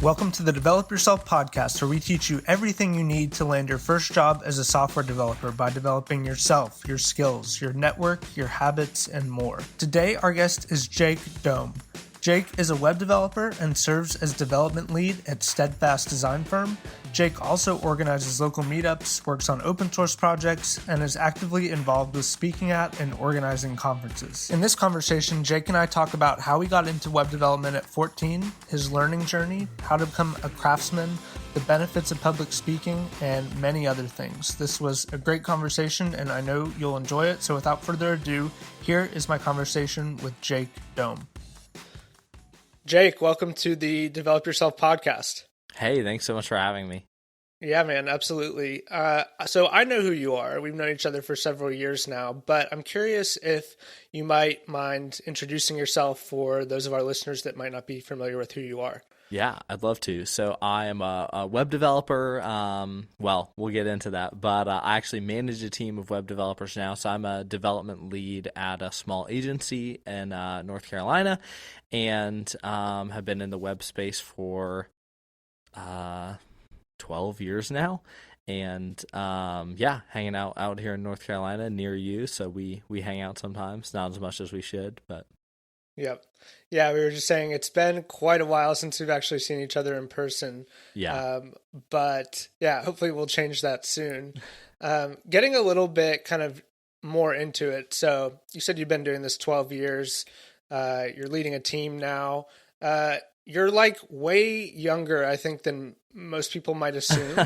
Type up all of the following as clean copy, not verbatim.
Welcome to the Develop Yourself podcast, where we teach you everything you need to land your first job as a software developer by developing yourself, your skills, your network, your habits, and more. Today, our guest is Jake Dohm. Jake is a web developer and serves as development lead at Steadfast Design Firm. Jake also organizes local meetups, works on open source projects, and is actively involved with speaking at and organizing conferences. In this conversation, Jake and I talk about how he got into web development at 14, his learning journey, how to become a craftsman, the benefits of public speaking, and many other things. This was a great conversation, and I know you'll enjoy it. So without further ado, here is my conversation with Jake Dohm. Jake, welcome to the Develop Yourself podcast. Hey, thanks so much for having me. Yeah, man, absolutely. So I know who you are. We've known each other for several years now, but I'm curious if you might mind introducing yourself for those of our listeners that might not be familiar with who you are. Yeah, I'd love to. So I am a web developer. Well, we'll get into that, but I actually manage a team of web developers now. So I'm a development lead at a small agency in North Carolina, and have been in the web space for 12 years now. And hanging out here in North Carolina near you. So we hang out sometimes, not as much as we should, but. Yep. Yeah, we were just saying it's been quite a while since we've actually seen each other in person. Yeah. But yeah, hopefully we'll change that soon. Getting a little bit kind of more into it. So you said you've been doing this 12 years. You're leading a team now. You're like way younger, I think, than most people might assume.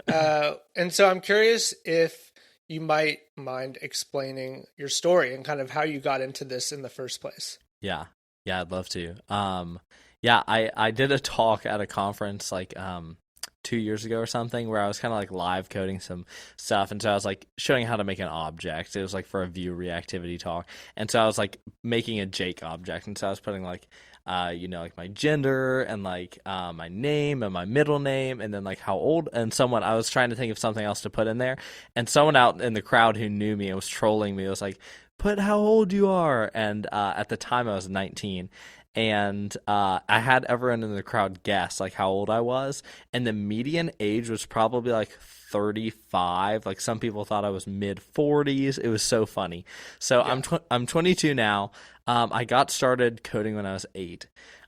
And so I'm curious if you might mind explaining your story and kind of how you got into this in the first place. Yeah, I'd love to. I did a talk at a conference like 2 years ago or something where I was kind of like live coding some stuff, and so I was like showing how to make an object. It was like for a view reactivity talk, and so I was like making a Jake object, and so I was putting like like my gender and like my name and my middle name and then like how old, and I was trying to think of something else to put in there, and someone out in the crowd who knew me and was trolling me was like, put how old you are. And at the time I was 19, and I had everyone in the crowd guess like how old I was, and the median age was probably like 35. Like some people thought I was mid 40s. It was so funny. So yeah. I'm 22 now. I got started coding when I was 8.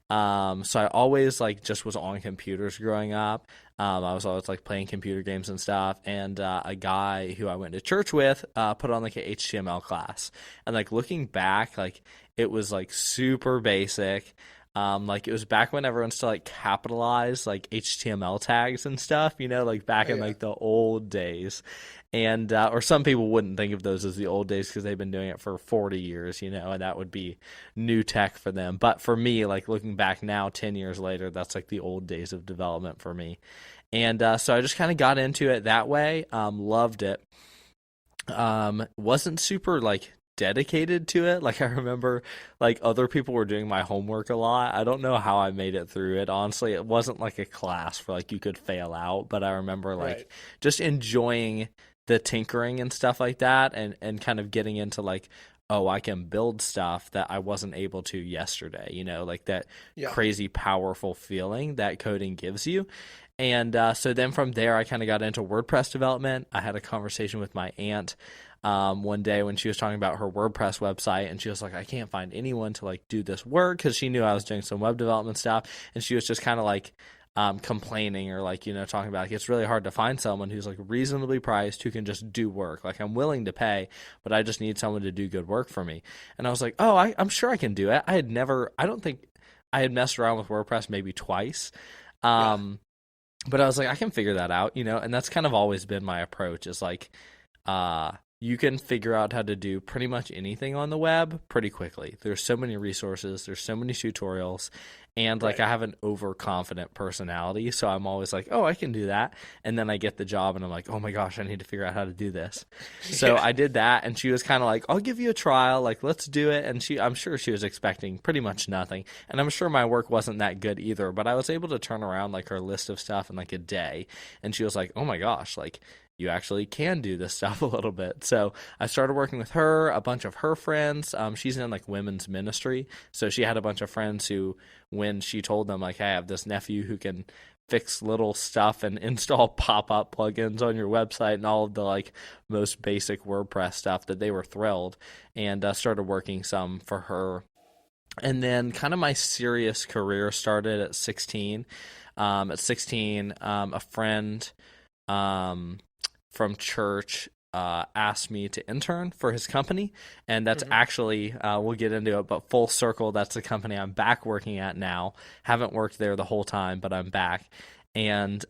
So I always like just was on computers growing up. I was always like playing computer games and stuff. And a guy who I went to church with put on like an HTML class. And like looking back, like it was like super basic. Like it was back when everyone still like capitalized like HTML tags and stuff, like back in like the old days. And or some people wouldn't think of those as the old days because they've been doing it for 40 years, and that would be new tech for them. But for me, like looking back now, 10 years later, that's like the old days of development for me. And so I just kind of got into it that way. Loved it. Wasn't super like dedicated to it. Like I remember like other people were doing my homework a lot. I don't know how I made it through it. Honestly, it wasn't like a class for like you could fail out, but I remember like just enjoying the tinkering and stuff like that, and kind of getting into like, oh, I can build stuff that I wasn't able to yesterday, like that crazy powerful feeling that coding gives you. And so then from there, I kind of got into WordPress development. I had a conversation with my aunt one day when she was talking about her WordPress website, and she was like, I can't find anyone to like do this work, because she knew I was doing some web development stuff, and she was just kind of like complaining or like, talking about like, it's really hard to find someone who's like reasonably priced who can just do work. Like I'm willing to pay, but I just need someone to do good work for me. And I was like, oh, I'm sure I can do it. I don't think I had messed around with WordPress maybe twice. But I was like, I can figure that out, and that's kind of always been my approach, is like, you can figure out how to do pretty much anything on the web pretty quickly. There's so many resources, there's so many tutorials, and like I have an overconfident personality, so I'm always like, oh, I can do that. And then I get the job and I'm like, oh my gosh, I need to figure out how to do this. So I did that, and she was kind of like, I'll give you a trial, like let's do it. And I'm sure she was expecting pretty much nothing. And I'm sure my work wasn't that good either, but I was able to turn around like her list of stuff in like a day. And she was like, oh my gosh, like you actually can do this stuff a little bit. So I started working with her, a bunch of her friends. She's in like women's ministry. So she had a bunch of friends who, when she told them like, hey, I have this nephew who can fix little stuff and install pop-up plugins on your website and all of the like most basic WordPress stuff, that they were thrilled, and started working some for her. And then kind of my serious career started at 16. At 16, a friend from church asked me to intern for his company, and that's actually, we'll get into it, but full circle, that's the company I'm back working at now. Haven't worked there the whole time, but I'm back, and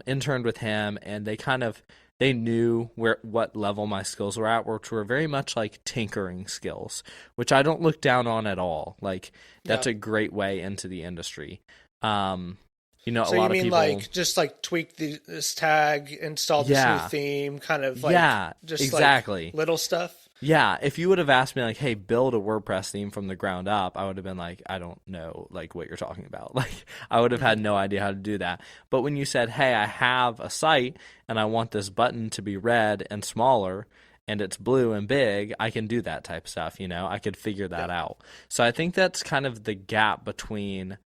interned with him, and they knew what level my skills were at, which were very much like tinkering skills, which I don't look down on at all. Like, that's a great way into the industry. So a lot you mean of people, like just like tweak this tag, install this new theme, kind of like just exactly. like little stuff? Yeah, if you would have asked me like, hey, build a WordPress theme from the ground up, I would have been like, I don't know like what you're talking about. Like, I would have had no idea how to do that. But when you said, hey, I have a site and I want this button to be red and smaller and it's blue and big, I can do that type of stuff, I could figure that out. So I think that's kind of the gap between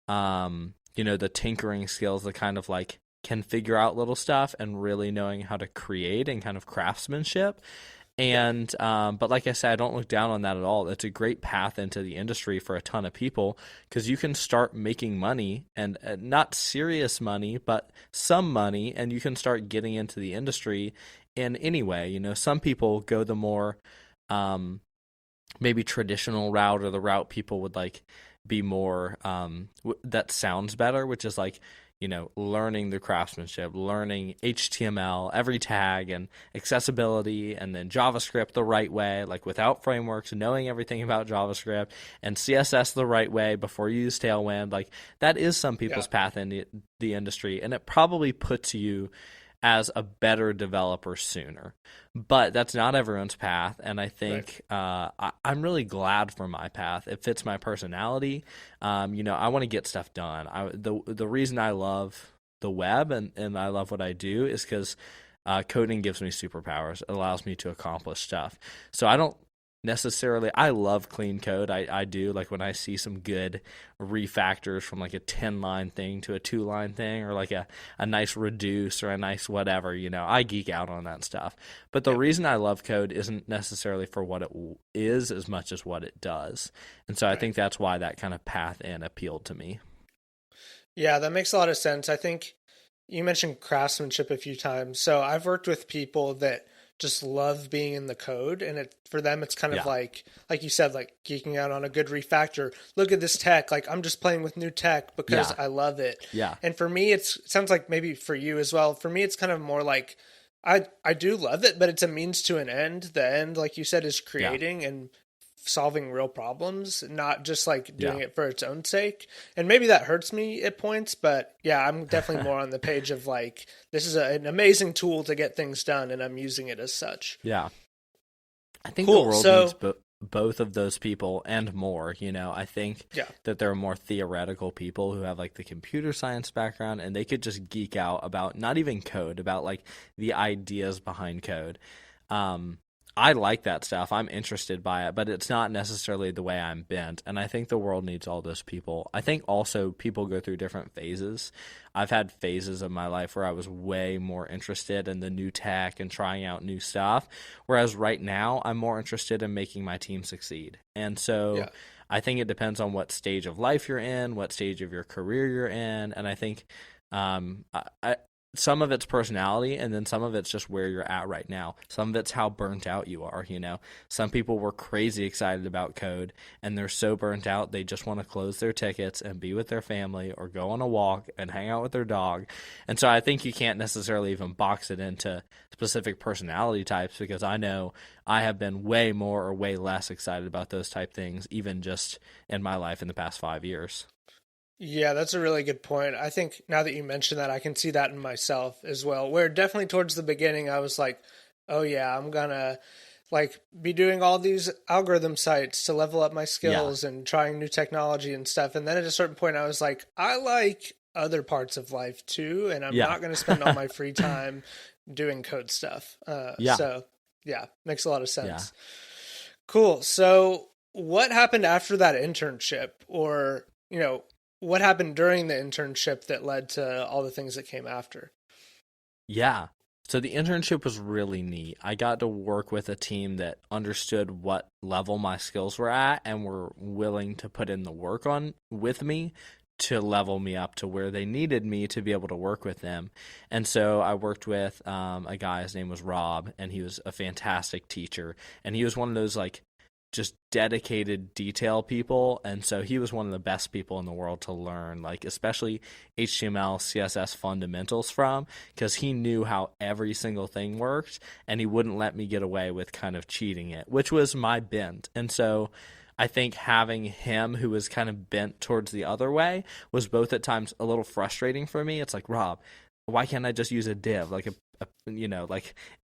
the tinkering skills that kind of like can figure out little stuff and really knowing how to create and kind of craftsmanship. And but like I said, I don't look down on that at all. It's a great path into the industry for a ton of people, because you can start making money, and not serious money, but some money, and you can start getting into the industry in any way. Some people go the more maybe traditional route, or the route people would like be more that sounds better, which is like learning the craftsmanship, learning HTML, every tag, and accessibility, and then JavaScript the right way, like without frameworks, knowing everything about JavaScript, and CSS the right way before you use Tailwind. Like, that is some people's path in the industry, and it probably puts you as a better developer sooner. But that's not everyone's path, and I think I'm really glad for my path. It fits my personality. I want to get stuff done. The reason I love the web and I love what I do is because coding gives me superpowers. It allows me to accomplish stuff. So I love clean code. I do. Like, when I see some good refactors from like a 10-line thing to a 2-line thing, or like a nice reduce or a nice whatever, I geek out on that stuff. But the reason I love code isn't necessarily for what it is as much as what it does. And so I think that's why that kind of path in appealed to me. Yeah, that makes a lot of sense. I think you mentioned craftsmanship a few times. So I've worked with people that just love being in the code, and for them it's kind of like you said, like geeking out on a good refactor. Look at this tech, like I'm just playing with new tech because I love it. And for me, it sounds like maybe for you as well. For me, it's kind of more like I do love it, but it's a means to an end. The end, like you said, is creating and solving real problems, not just like doing it for its own sake. And maybe that hurts me at points, but I'm definitely more on the page of like, this is an amazing tool to get things done, and I'm using it as such. I think the world needs both of those people and more. I think that there are more theoretical people who have like the computer science background, and they could just geek out about not even code, about like the ideas behind code. I like that stuff. I'm interested by it, but it's not necessarily the way I'm bent. And I think the world needs all those people. I think also people go through different phases. I've had phases of my life where I was way more interested in the new tech and trying out new stuff, whereas right now I'm more interested in making my team succeed. And so I think it depends on what stage of life you're in, what stage of your career you're in. And I think some of it's personality, and then some of it's just where you're at right now. Some of it's how burnt out you are. Some people were crazy excited about code, and they're so burnt out they just want to close their tickets and be with their family, or go on a walk and hang out with their dog. And so I think you can't necessarily even box it into specific personality types, because I know I have been way more or way less excited about those type things, even just in my life in the past 5 years. Yeah, that's a really good point. I think now that you mention that, I can see that in myself as well, where definitely towards the beginning, I was like, oh yeah, I'm gonna like be doing all these algorithm sites to level up my skills and trying new technology and stuff. And then at a certain point, I was like, I like other parts of life too, and I'm not going to spend all my free time doing code stuff. Yeah. So yeah, makes a lot of Yeah. sense. Cool. So what happened after that internship, or, what happened during the internship that led to all the things that came after? Yeah. So the internship was really neat. I got to work with a team that understood what level my skills were at and were willing to put in the work on with me to level me up to where they needed me to be able to work with them. And so I worked with a guy, his name was Rob, and he was a fantastic teacher. And he was one of those like just dedicated detail people, and so he was one of the best people in the world to learn, like especially HTML CSS fundamentals from, because he knew how every single thing worked, and he wouldn't let me get away with kind of cheating it, which was my bent. And so I think having him, who was kind of bent towards the other way, was both at times a little frustrating for me. It's like, Rob, why can't I just use a div, like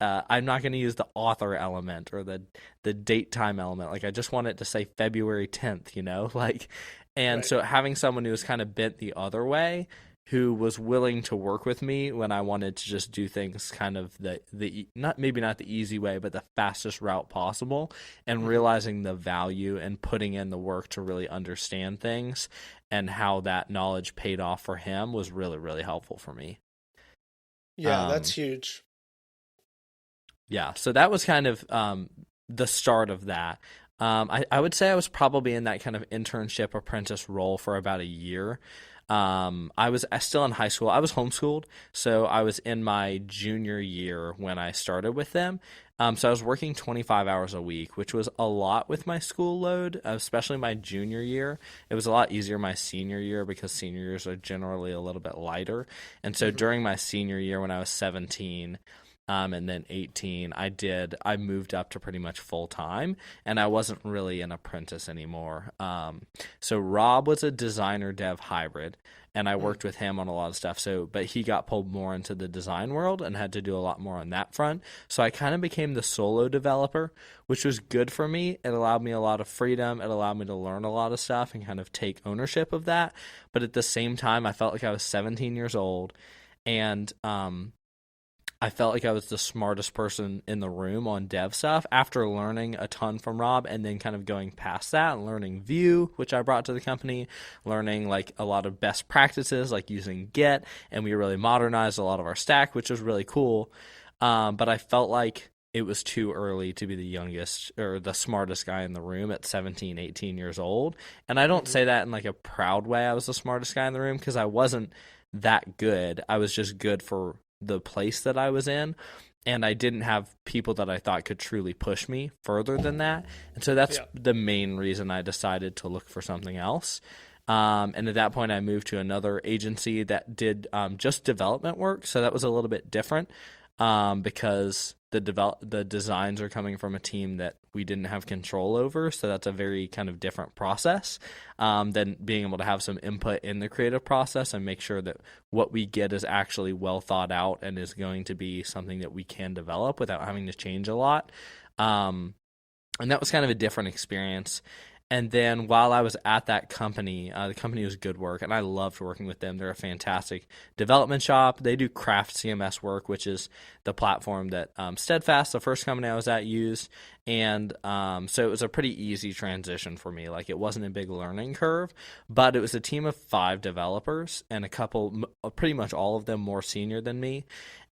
I'm not going to use the author element or the date time element. Like I just want it to say February 10th, like, and Right. so having someone who was kind of bent the other way, who was willing to work with me when I wanted to just do things kind of the not maybe not the easy way, but the fastest route possible, and Hmm. realizing the value and putting in the work to really understand things and how that knowledge paid off for him was really, really helpful for me. Yeah, that's Um, huge. Yeah, so that was kind of the start of that. I would say I was probably in that kind of internship apprentice role for about a year. I was still in high school. I was homeschooled, so I was in my junior year when I started with them. So I was working 25 hours a week, which was a lot with my school load, especially my junior year. It was a lot easier my senior year because senior years are generally a little bit lighter. And so Hmm. during my senior year when I was 17, and then 18, I moved up to pretty much full time, and I wasn't really an apprentice anymore. So Rob was a designer dev hybrid, and I worked with him on a lot of stuff. So, but he got pulled more into the design world and had to do a lot more on that front. So I kind of became the solo developer, which was good for me. It allowed me a lot of freedom. It allowed me to learn a lot of stuff and kind of take ownership of that. But at the same time, I felt like I was 17 years old, and I felt like I was the smartest person in the room on dev stuff after learning a ton from Rob, and then kind of going past that and learning Vue, which I brought to the company, learning like a lot of best practices like using Git, and we really modernized a lot of our stack, which was really cool. But I felt like it was too early to be the youngest or the smartest guy in the room at 17, 18 years old. And I don't Hmm. say that in like a proud way I was the smartest guy in the room, because I wasn't that good. I was just good for the place that I was in, and I didn't have people that I thought could truly push me further than that. And so that's Yeah. the main reason I decided to look for something else. And at that point, I moved to another agency that did just development work. So that was a little bit different, because the designs are coming from a team that we didn't have control over. So that's a very kind of different process, than being able to have some input in the creative process and make sure that what we get is actually well thought out and is going to be something that we can develop without having to change a lot. Um, and that was kind of a different experience. And then while I was at that company, the company was good work, and I loved working with them. They're a fantastic development shop. They do Craft CMS work, which is the platform that Steadfast, the first company I was at, used. And so it was a pretty easy transition for me. Like, it wasn't a big learning curve, but it was a team of 5 developers and a couple, pretty much all of them more senior than me.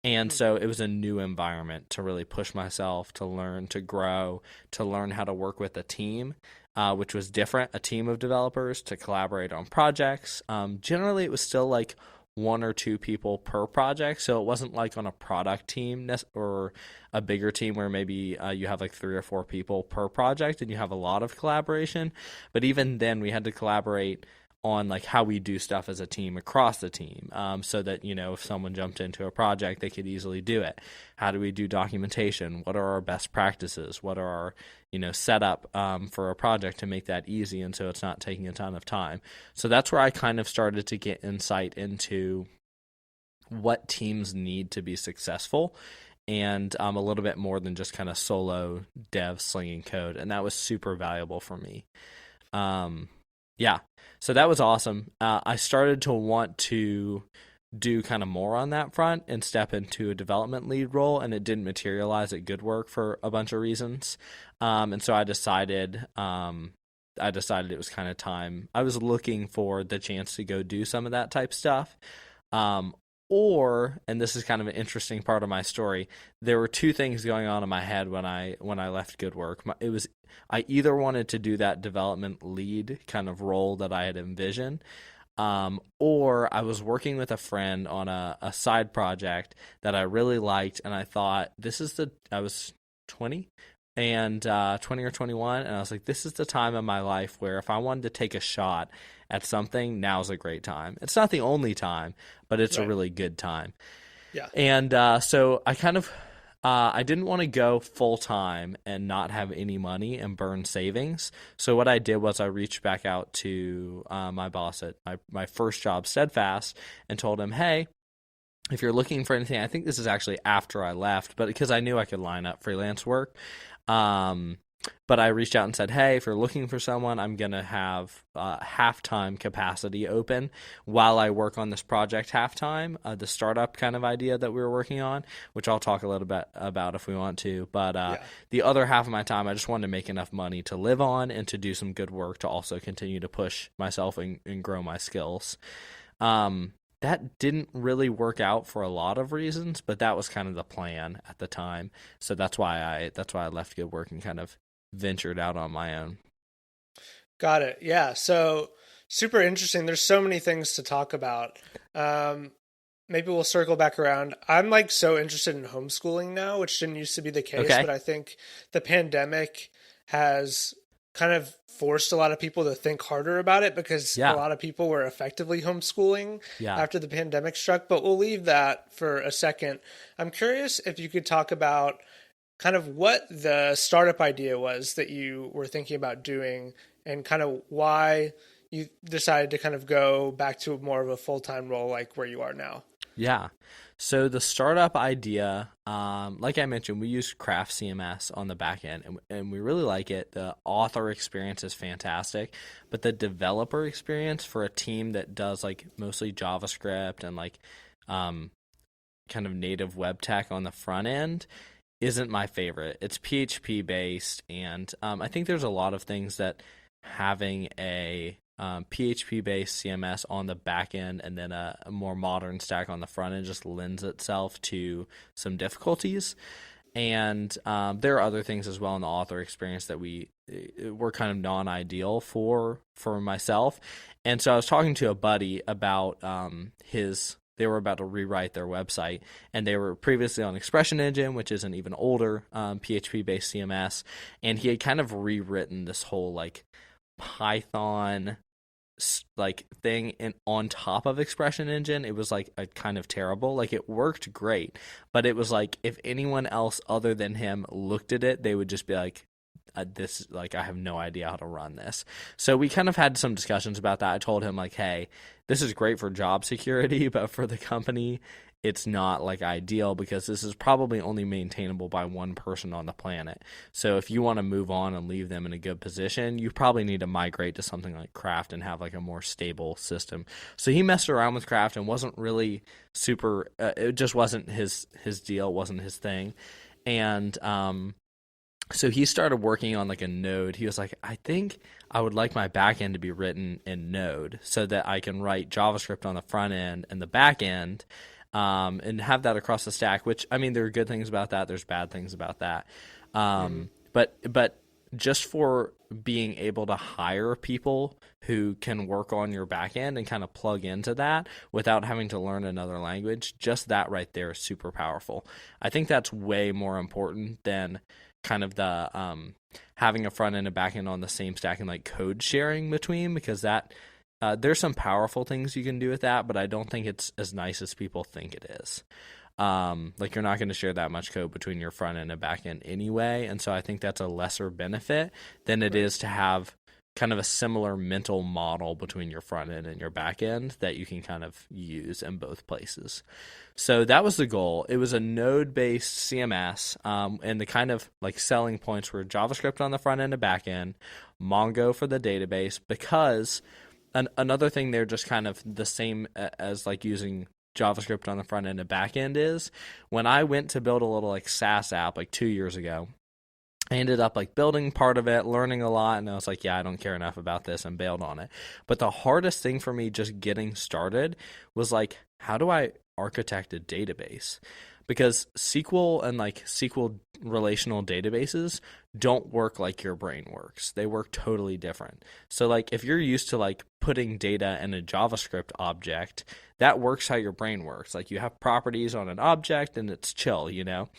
And so it was a new environment to really push myself, to learn, to grow, to learn how to work with a team, which was different, a team of developers to collaborate on projects. Generally, it was still like 1 or 2 people per project. So it wasn't like on a product team or a bigger team where maybe you have like 3 or 4 people per project and you have a lot of collaboration. But even then, we had to collaborate on like how we do stuff as a team across the team, so that if someone jumped into a project, they could easily do it. How do we do documentation? What are our best practices? What are our setup for a project to make that easy, and so it's not taking a ton of time. So that's where I kind of started to get insight into what teams need to be successful, and a little bit more than just kind of solo dev slinging code, and that was super valuable for me. um, yeah, so that was awesome. I started to want to do kind of more on that front and step into a development lead role, and it didn't materialize at Good Work for a bunch of reasons. And so I decided it was kind of time. I was looking for the chance to go do some of that type stuff. And this is kind of an interesting part of my story, there were two things going on in my head when I left Good Work. I either wanted to do that development lead kind of role that I had envisioned, or I was working with a friend on a side project that I really liked, and I thought, I was 20 and 20 or 21, and I was like, this is the time of my life where if I wanted to take a shot at something, now's a great time. It's not the only time, but it's a really good time. Yeah. And so I kind of I didn't want to go full time and not have any money and burn savings. So what I did was I reached back out to my boss at my first job, Steadfast, and told him, hey, if you're looking for anything, I think this is actually after I left, but because I knew I could line up freelance work. But I reached out and said, hey, if you're looking for someone, I'm going to have half-time capacity open while I work on this project half-time, the startup kind of idea that we were working on, which I'll talk a little bit about if we want to. But the other half of my time, I just wanted to make enough money to live on and to do some good work to also continue to push myself and grow my skills. That didn't really work out for a lot of reasons, but that was kind of the plan at the time. So that's why I left Good Work and kind of ventured out on my own. Got it. Yeah. So super interesting. There's so many things to talk about. Maybe we'll circle back around. I'm like so interested in homeschooling now, which didn't used to be the case, but I think the pandemic has kind of forced a lot of people to think harder about it because a lot of people were effectively homeschooling after the pandemic struck, but we'll leave that for a second. I'm curious if you could talk about kind of what the startup idea was that you were thinking about doing and kind of why you decided to kind of go back to more of a full-time role like where you are now. Yeah. So the startup idea, like I mentioned, we use Craft CMS on the back end, and we really like it. The author experience is fantastic, but the developer experience for a team that does like mostly JavaScript and like kind of native web tech on the front end isn't my favorite. It's PHP based, and I think there's a lot of things that having a PHP-based CMS on the back end and then a more modern stack on the front end just lends itself to some difficulties. And there are other things as well in the author experience that were kind of non-ideal for myself. And so I was talking to a buddy about they were about to rewrite their website, and they were previously on Expression Engine, which is an even older PHP-based CMS, and he had kind of rewritten this whole like Python like thing on top of Expression Engine. It was like a kind of terrible, like it worked great, but it was like if anyone else other than him looked at it, they would just be like, this, like, I have no idea how to run this. So we kind of had some discussions about that. I told him like, hey, this is great for job security, but for the company it's not like ideal because this is probably only maintainable by one person on the planet. So if you want to move on and leave them in a good position, you probably need to migrate to something like Craft and have like a more stable system. So he messed around with Craft and wasn't really super, it just wasn't his deal, wasn't his thing. And so he started working on like a Node. He was like, I think I would like my back end to be written in Node so that I can write JavaScript on the front end and the back end. And have that across the stack, which, I mean, there are good things about that. There's bad things about that. But just for being able to hire people who can work on your back end and kind of plug into that without having to learn another language, just that right there is super powerful. I think that's way more important than kind of the having a front end and back end on the same stack and like code sharing between, because that there's some powerful things you can do with that, but I don't think it's as nice as people think it is. Like you're not going to share that much code between your front end and back end anyway, and so I think that's a lesser benefit than it is to have kind of a similar mental model between your front end and your back end that you can kind of use in both places. So that was the goal. It was a node-based CMS, and the kind of like selling points were JavaScript on the front end and back end, Mongo for the database, because another thing they're just kind of the same as like using JavaScript on the front end and back end is. When I went to build a little like SaaS app like 2 years ago, I ended up like building part of it, learning a lot, and I was like, yeah, I don't care enough about this, and bailed on it. But the hardest thing for me just getting started was like, how do I architect a database? Because SQL and like SQL relational databases don't work like your brain works. They work totally different. So like if you're used to like putting data in a JavaScript object, that works how your brain works. Like you have properties on an object and it's chill, you know?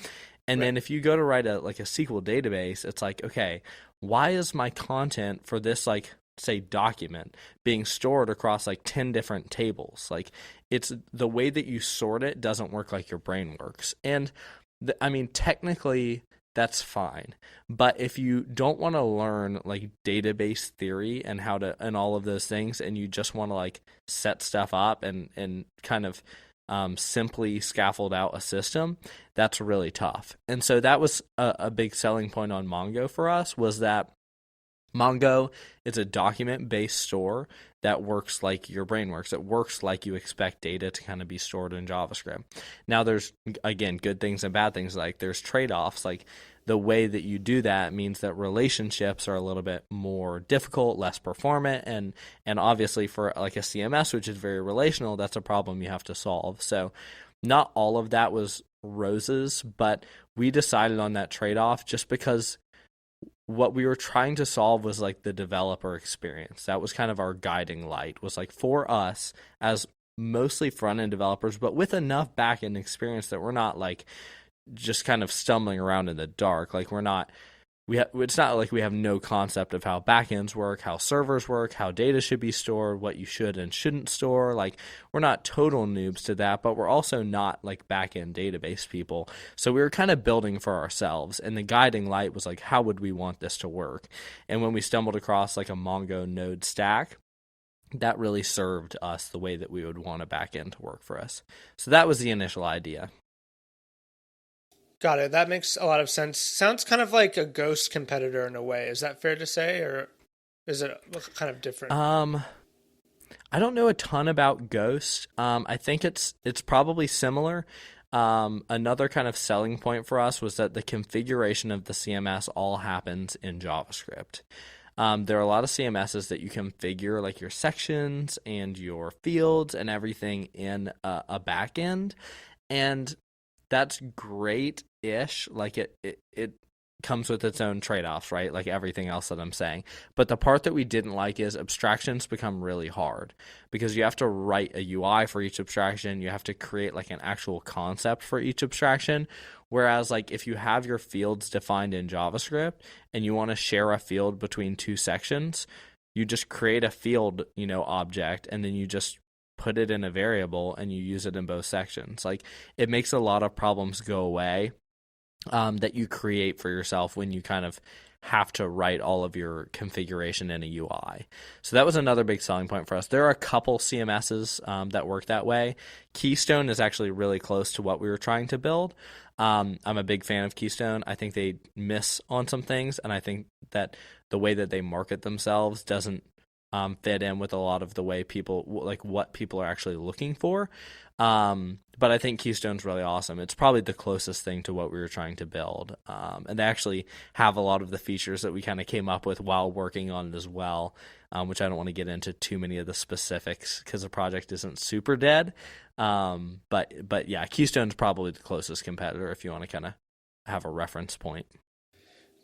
And Right. then if you go to write a SQL database, it's like, okay, why is my content for this like say document being stored across like 10 different tables? Like it's the way that you sort it doesn't work like your brain works. And I mean, technically that's fine. But if you don't want to learn like database theory and how to and all of those things, and you just want to like set stuff up and kind of simply scaffold out a system, that's really tough. And so that was a big selling point on Mongo for us, was that Mongo is a document-based store that works like your brain works. It works like you expect data to kind of be stored in JavaScript. Now there's, again, good things and bad things. Like there's trade-offs. Like the way that you do that means that relationships are a little bit more difficult, less performant, and obviously for like a CMS, which is very relational, that's a problem you have to solve. So not all of that was roses, but we decided on that trade-off just because what we were trying to solve was like the developer experience. That was kind of our guiding light, was like for us as mostly front-end developers, but with enough back-end experience that we're not like just kind of stumbling around in the dark. Like it's not like we have no concept of how backends work, how servers work, how data should be stored, what you should and shouldn't store. Like we're not total noobs to that, but we're also not like backend database people. So we were kind of building for ourselves, and the guiding light was like, how would we want this to work? And when we stumbled across like a Mongo node stack, that really served us the way that we would want a backend to work for us. So that was the initial idea. Got it. That makes a lot of sense. Sounds kind of like a Ghost competitor in a way. Is that fair to say, or is it kind of different? I don't know a ton about Ghost. I think it's probably similar. Another kind of selling point for us was that the configuration of the CMS all happens in JavaScript. There are a lot of CMSs that you configure like your sections and your fields and everything in a backend, and that's great-ish. Like it comes with its own trade-offs, right? Like everything else that I'm saying. But the part that we didn't like is abstractions become really hard, because you have to write a UI for each abstraction. You have to create like an actual concept for each abstraction. Whereas like if you have your fields defined in JavaScript and you want to share a field between two sections, you just create a field, object, and then you just put it in a variable and you use it in both sections. Like it makes a lot of problems go away that you create for yourself when you kind of have to write all of your configuration in a UI. So that was another big selling point for us. There are a couple CMSs that work that way. Keystone is actually really close to what we were trying to build. I'm a big fan of Keystone. I think they miss on some things, and I think that the way that they market themselves doesn't fit in with a lot of the way people, like what people are actually looking for. But I think Keystone's really awesome. It's probably the closest thing to what we were trying to build. And they actually have a lot of the features that we kind of came up with while working on it as well, which I don't want to get into too many of the specifics because the project isn't super dead. But yeah, Keystone's probably the closest competitor if you want to kind of have a reference point.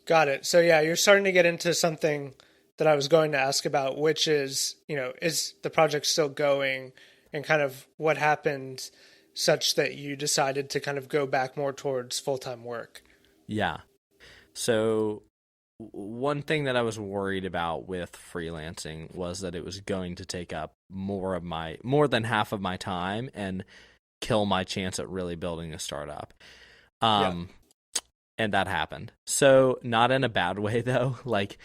Got it. So yeah, you're starting to get into something that I was going to ask about, which is, is the project still going, and kind of what happened such that you decided to kind of go back more towards full-time work? Yeah. So one thing that I was worried about with freelancing was that it was going to take up more than half of my time and kill my chance at really building a startup. And that happened. So not in a bad way though. Like,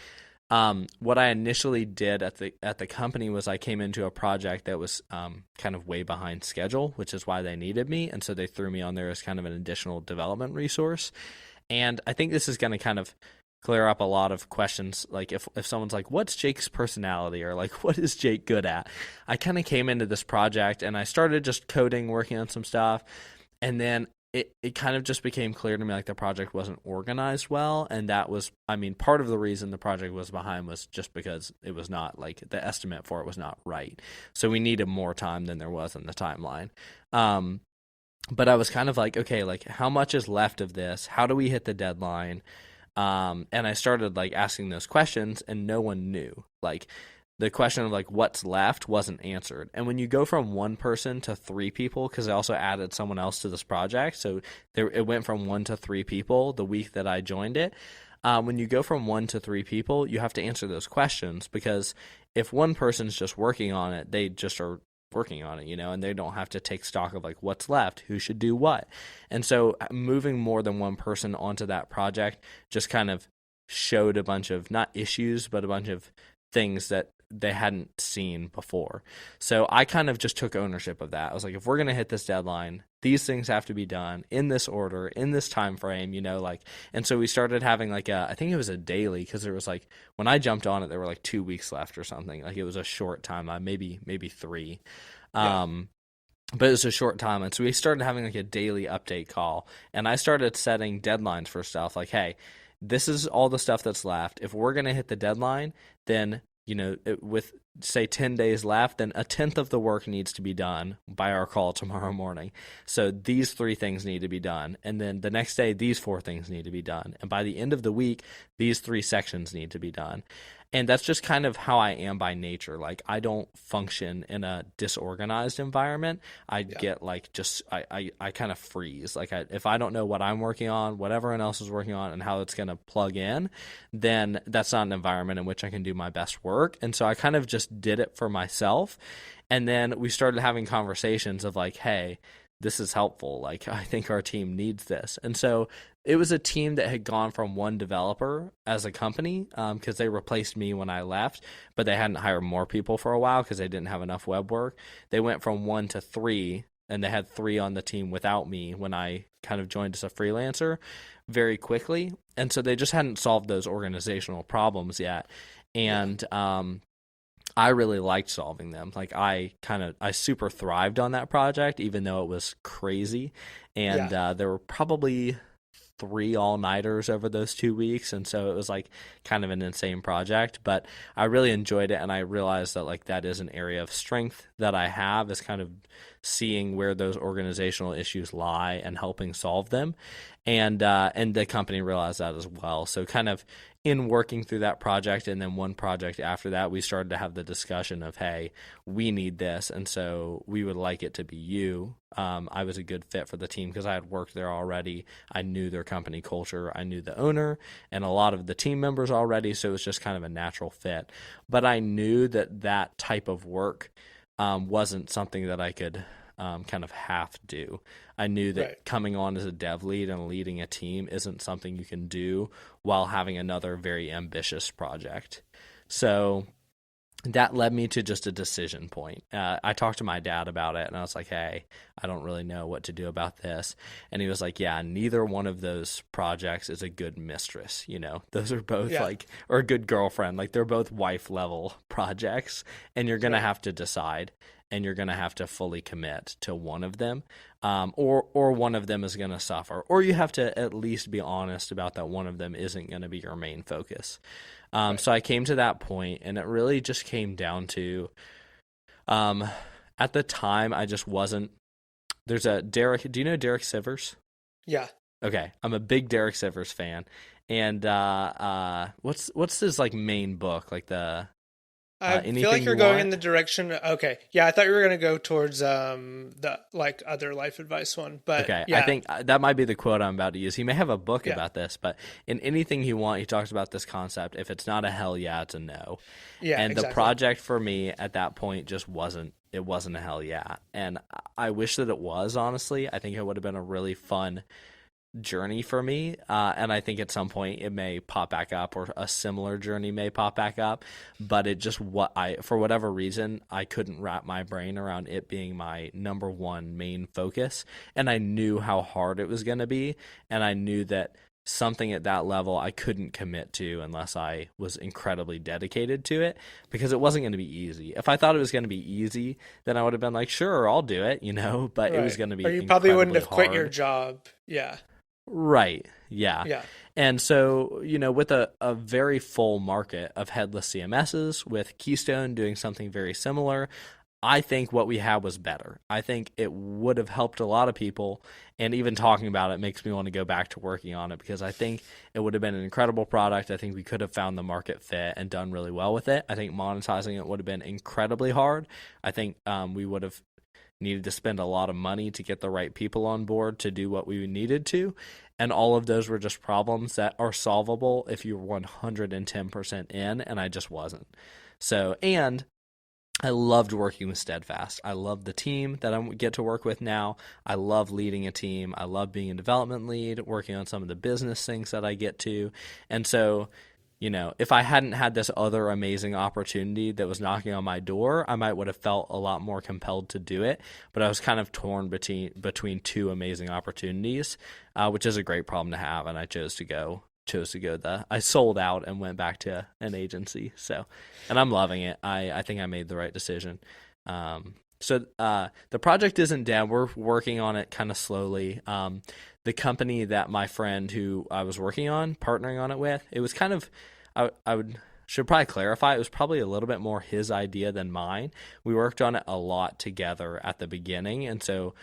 what I initially did at the company was I came into a project that was kind of way behind schedule, which is why they needed me, and so they threw me on there as kind of an additional development resource. And I think this is going to kind of clear up a lot of questions. Like if someone's like, what's Jake's personality, or like, what is Jake good at? I kind of came into this project and I started just coding, working on some stuff. And then it kind of just became clear to me like the project wasn't organized well. And that was, I mean, part of the reason the project was behind was just because it was not, like, the estimate for it was not right. So we needed more time than there was in the timeline. But I was kind of like, okay, like, how much is left of this? How do we hit the deadline? And I started like asking those questions, and no one knew. Like, the question of like what's left wasn't answered. And when you go from one person to three people, because I also added someone else to this project, so it went from 1 to 3 people the week that I joined it. When you go from 1 to 3 people, you have to answer those questions, because if one person's just working on it, they just are working on it, and they don't have to take stock of like what's left, who should do what. And so moving more than one person onto that project just kind of showed a bunch of, not issues, but a bunch of things that they hadn't seen before. So I kind of just took ownership of that. I was like, if we're going to hit this deadline, these things have to be done in this order, in this time frame, like. And so we started having like I think it was a daily, because there was like, when I jumped on it, there were like 2 weeks left or something. Like, it was a short timeline, maybe 3. Yeah. But it was a short time. And so we started having like a daily update call, and I started setting deadlines for stuff like, hey, this is all the stuff that's left. If we're going to hit the deadline, then, with say 10 days left, then 1/10 of the work needs to be done by our call tomorrow morning. So these 3 things need to be done. And then the next day, these 4 things need to be done. And by the end of the week, these 3 sections need to be done. And that's just kind of how I am by nature. Like, I don't function in a disorganized environment. I get like, just, I kind of freeze. Like, if I don't know what I'm working on, what everyone else is working on, and how it's going to plug in, then that's not an environment in which I can do my best work. And so I kind of just did it for myself. And then we started having conversations of like, hey, this is helpful. Like, I think our team needs this. And so it was a team that had gone from 1 developer as a company, because they replaced me when I left, but they hadn't hired more people for a while because they didn't have enough web work. They went from 1 to 3, and they had 3 on the team without me when I kind of joined as a freelancer very quickly. And so they just hadn't solved those organizational problems yet. And I really liked solving them. Like, I super thrived on that project, even though it was crazy. And there were probably 3 all-nighters over those 2 weeks. And so it was like kind of an insane project, but I really enjoyed it. And I realized that like that is an area of strength that I have, is kind of seeing where those organizational issues lie and helping solve them. And the company realized that as well. So kind of in working through that project, and then one project after that, we started to have the discussion of, hey, we need this, and so we would like it to be you. I was a good fit for the team because I had worked there already. I knew their company culture. I knew the owner and a lot of the team members already, so it was just kind of a natural fit. But I knew that that type of work wasn't something that I could kind of half do. I knew that coming on as a dev lead and leading a team isn't something you can do while having another very ambitious project. So that led me to just a decision point. I talked to my dad about it, and I was like, hey, I don't really know what to do about this. And he was like, yeah, neither one of those projects is a good mistress. Those are both or a good girlfriend. Like, they're both wife level projects, and you're going to have to decide. And you're going to have to fully commit to one of them, or one of them is going to suffer, or you have to at least be honest about that one of them isn't going to be your main focus. So I came to that point, and it really just came down to, at the time, I just wasn't. There's a Derek. Do you know Derek Sivers? Yeah. Okay, I'm a big Derek Sivers fan, and what's his like main book, like the. I feel like you're going in the direction. Okay, yeah, I thought you were going to go towards the like other life advice one, but okay, yeah. I think that might be the quote I'm about to use. He may have a book about this, but in Anything You Want, he talks about this concept. If it's not a hell yeah, it's a no. Yeah, and exactly. The project for me at that point just wasn't. It wasn't a hell yeah, and I wish that it was. Honestly, I think it would have been a really fun journey for me, and I think at some point it may pop back up, or a similar journey may pop back up, but it just for whatever reason I couldn't wrap my brain around it being my number one main focus, and I knew how hard it was going to be, and I knew that something at that level I couldn't commit to unless I was incredibly dedicated to it, because it wasn't going to be easy. If I thought it was going to be easy, then I would have been like, sure, I'll do it, but it was Right. going to Or be you probably wouldn't incredibly have quit your hard. job. Yeah. Right. Yeah. Yeah. And so, with a very full market of headless CMSs, with Keystone doing something very similar, I think what we had was better. I think it would have helped a lot of people. And even talking about it makes me want to go back to working on it, because I think it would have been an incredible product. I think we could have found the market fit and done really well with it. I think monetizing it would have been incredibly hard. I think we would have needed to spend a lot of money to get the right people on board to do what we needed to. And all of those were just problems that are solvable if you're 110% in, and I just wasn't. So, and I loved working with Steadfast. I love the team that I get to work with now. I love leading a team. I love being a development lead, working on some of the business things that I get to. And so, if I hadn't had this other amazing opportunity that was knocking on my door, I might would have felt a lot more compelled to do it. But I was kind of torn between two amazing opportunities, which is a great problem to have. And I chose to go I sold out and went back to an agency. So, and I'm loving it. I think I made the right decision. So the project isn't dead. We're working on it kind of slowly. The company that my friend who I was partnering on it with, it was kind of, should probably clarify, it was probably a little bit more his idea than mine. We worked on it a lot together at the beginning, and so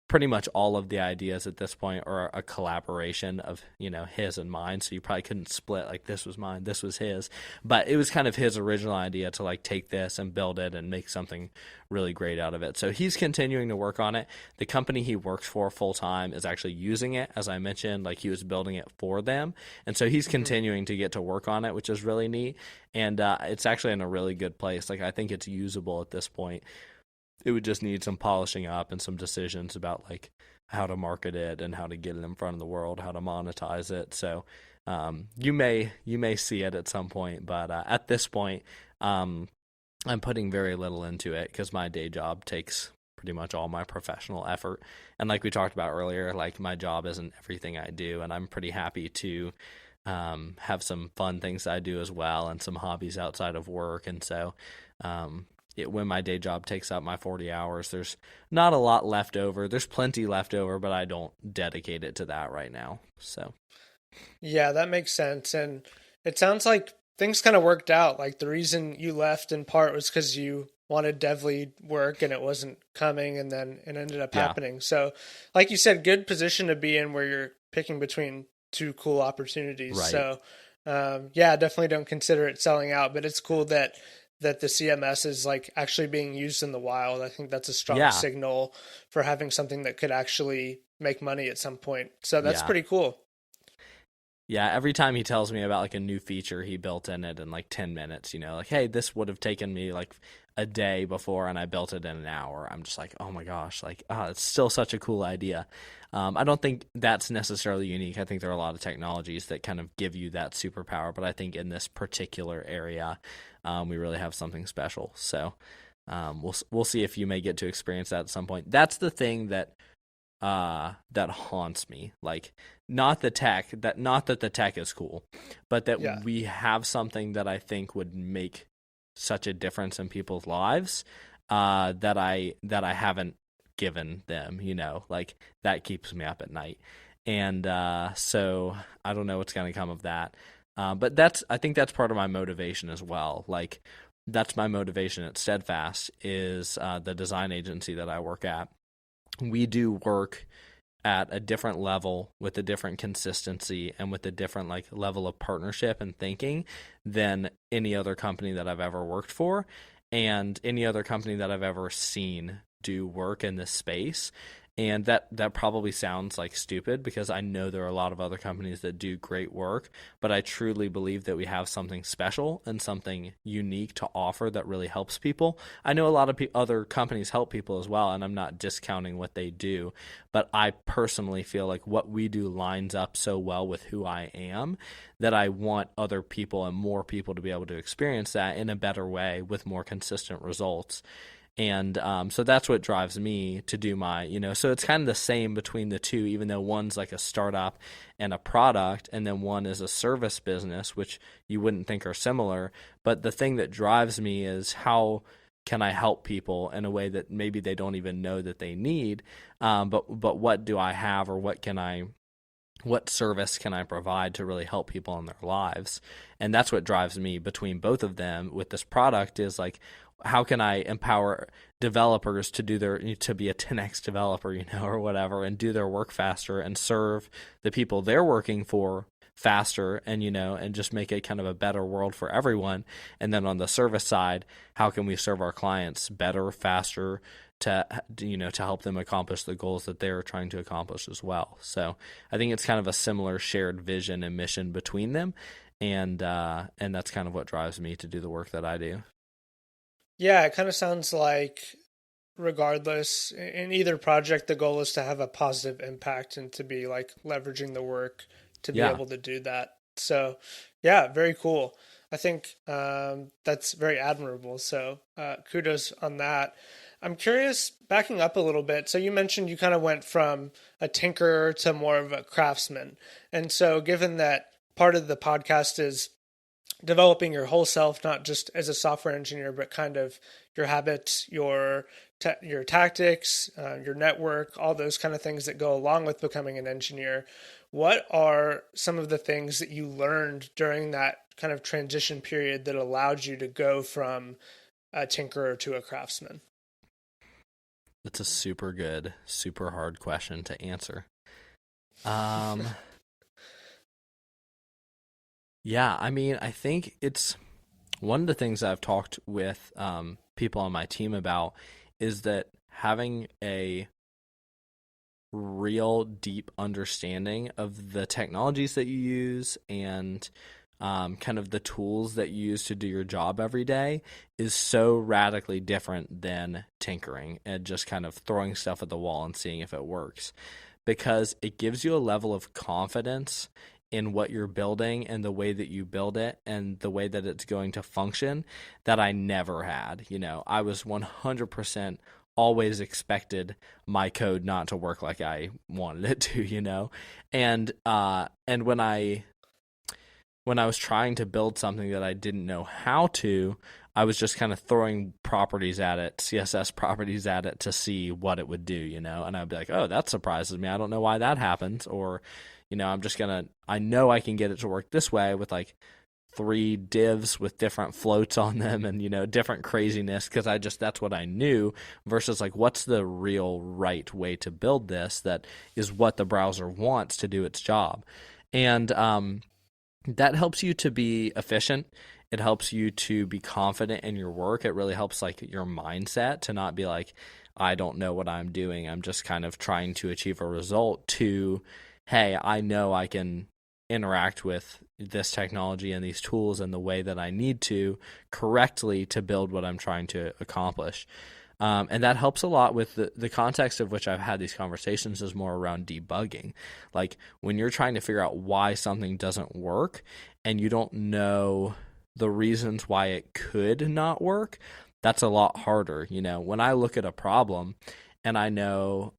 pretty much all of the ideas at this point are a collaboration of, his and mine. So you probably couldn't split like this was mine, this was his, but it was kind of his original idea to like take this and build it and make something really great out of it. So he's continuing to work on it. The company he works for full time is actually using it. As I mentioned, like he was building it for them. And so he's continuing to get to work on it, which is really neat. And it's actually in a really good place. Like I think it's usable at this point. It would just need some polishing up and some decisions about like how to market it and how to get it in front of the world, how to monetize it. So you may see it at some point, but at this point, I'm putting very little into it because my day job takes pretty much all my professional effort. And like we talked about earlier, like my job isn't everything I do, and I'm pretty happy to have some fun things I do as well and some hobbies outside of work. And so when my day job takes up my 40 hours, there's not a lot left over. There's plenty left over, but I don't dedicate it to that right now. So, yeah, that makes sense. And it sounds like things kind of worked out. Like the reason you left in part was because you wanted dev lead work and it wasn't coming, and then it ended up happening. So, like you said, good position to be in where you're picking between two cool opportunities. Right. So, definitely don't consider it selling out, but it's cool that the CMS is like actually being used in the wild. I think that's a strong signal for having something that could actually make money at some point. So that's pretty cool. Yeah, every time he tells me about like a new feature he built in it in like 10 minutes, like, hey, this would have taken me like a day before and I built it in an hour. I'm just like, oh my gosh, like, it's still such a cool idea. I don't think that's necessarily unique. I think there are a lot of technologies that kind of give you that superpower, but I think in this particular area, we really have something special. So we'll see if you may get to experience that at some point. That's the thing that haunts me. Like not that the tech is cool, but that we have something that I think would make such a difference in people's lives that I haven't given them, like that keeps me up at night. And so I don't know what's going to come of that. But I think that's part of my motivation as well. Like that's my motivation at Steadfast is the design agency that I work at. We do work at a different level with a different consistency and with a different like level of partnership and thinking than any other company that I've ever worked for and any other company that I've ever seen do work in this space. And that probably sounds like stupid because I know there are a lot of other companies that do great work, but I truly believe that we have something special and something unique to offer that really helps people. I know a lot of other companies help people as well, and I'm not discounting what they do, but I personally feel like what we do lines up so well with who I am that I want other people and more people to be able to experience that in a better way with more consistent results. And so that's what drives me to do my, so it's kind of the same between the two, even though one's like a startup and a product, and then one is a service business, which you wouldn't think are similar. But the thing that drives me is how can I help people in a way that maybe they don't even know that they need, but what do I have, or what service can I provide to really help people in their lives? And that's what drives me between both of them with this product is like, how can I empower developers to be a 10x developer, or whatever, and do their work faster and serve the people they're working for faster, and and just make it kind of a better world for everyone. And then on the service side, how can we serve our clients better, faster, to help them accomplish the goals that they're trying to accomplish as well. So I think it's kind of a similar shared vision and mission between them, and that's kind of what drives me to do the work that I do. Yeah, it kind of sounds like regardless, in either project, the goal is to have a positive impact and to be like leveraging the work to be able to do that. So yeah, very cool. I think that's very admirable. So kudos on that. I'm curious, backing up a little bit. So you mentioned you kind of went from a tinkerer to more of a craftsman. And so given that part of the podcast is developing your whole self, not just as a software engineer, but kind of your habits, your tactics, your network, all those kind of things that go along with becoming an engineer. What are some of the things that you learned during that kind of transition period that allowed you to go from a tinkerer to a craftsman? That's a super good, super hard question to answer. Yeah, I mean, I think it's one of the things I've talked with people on my team about is that having a real deep understanding of the technologies that you use and kind of the tools that you use to do your job every day is so radically different than tinkering and just kind of throwing stuff at the wall and seeing if it works, because it gives you a level of confidence in what you're building and the way that you build it and the way that it's going to function that I never had. I was 100% always expected my code not to work like I wanted it to, and when I was trying to build something that I didn't know how to, I was just kind of throwing properties at it, CSS properties at it to see what it would do, and I'd be like, oh, that surprises me. I don't know why that happens. Or, I know I can get it to work this way with like 3 divs with different floats on them and, different craziness, because that's what I knew, versus like, what's the real right way to build this that is what the browser wants to do its job. And that helps you to be efficient. It helps you to be confident in your work. It really helps like your mindset to not be like, I don't know what I'm doing, I'm just kind of trying to achieve a result, to, hey, I know I can interact with this technology and these tools in the way that I need to correctly to build what I'm trying to accomplish. And that helps a lot with the context of which I've had these conversations is more around debugging. Like when you're trying to figure out why something doesn't work and you don't know the reasons why it could not work, that's a lot harder. When I look at a problem and I know,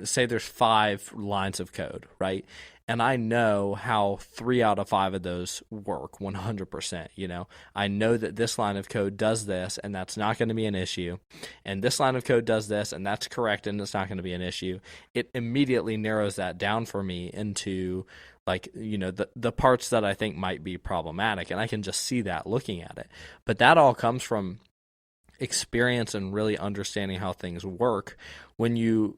say there's 5 lines of code, right? And I know how 3 out of 5 of those work 100%. I know that this line of code does this and that's not going to be an issue. And this line of code does this and that's correct and it's not going to be an issue. It immediately narrows that down for me into like, the parts that I think might be problematic. And I can just see that looking at it. But that all comes from experience and really understanding how things work. When you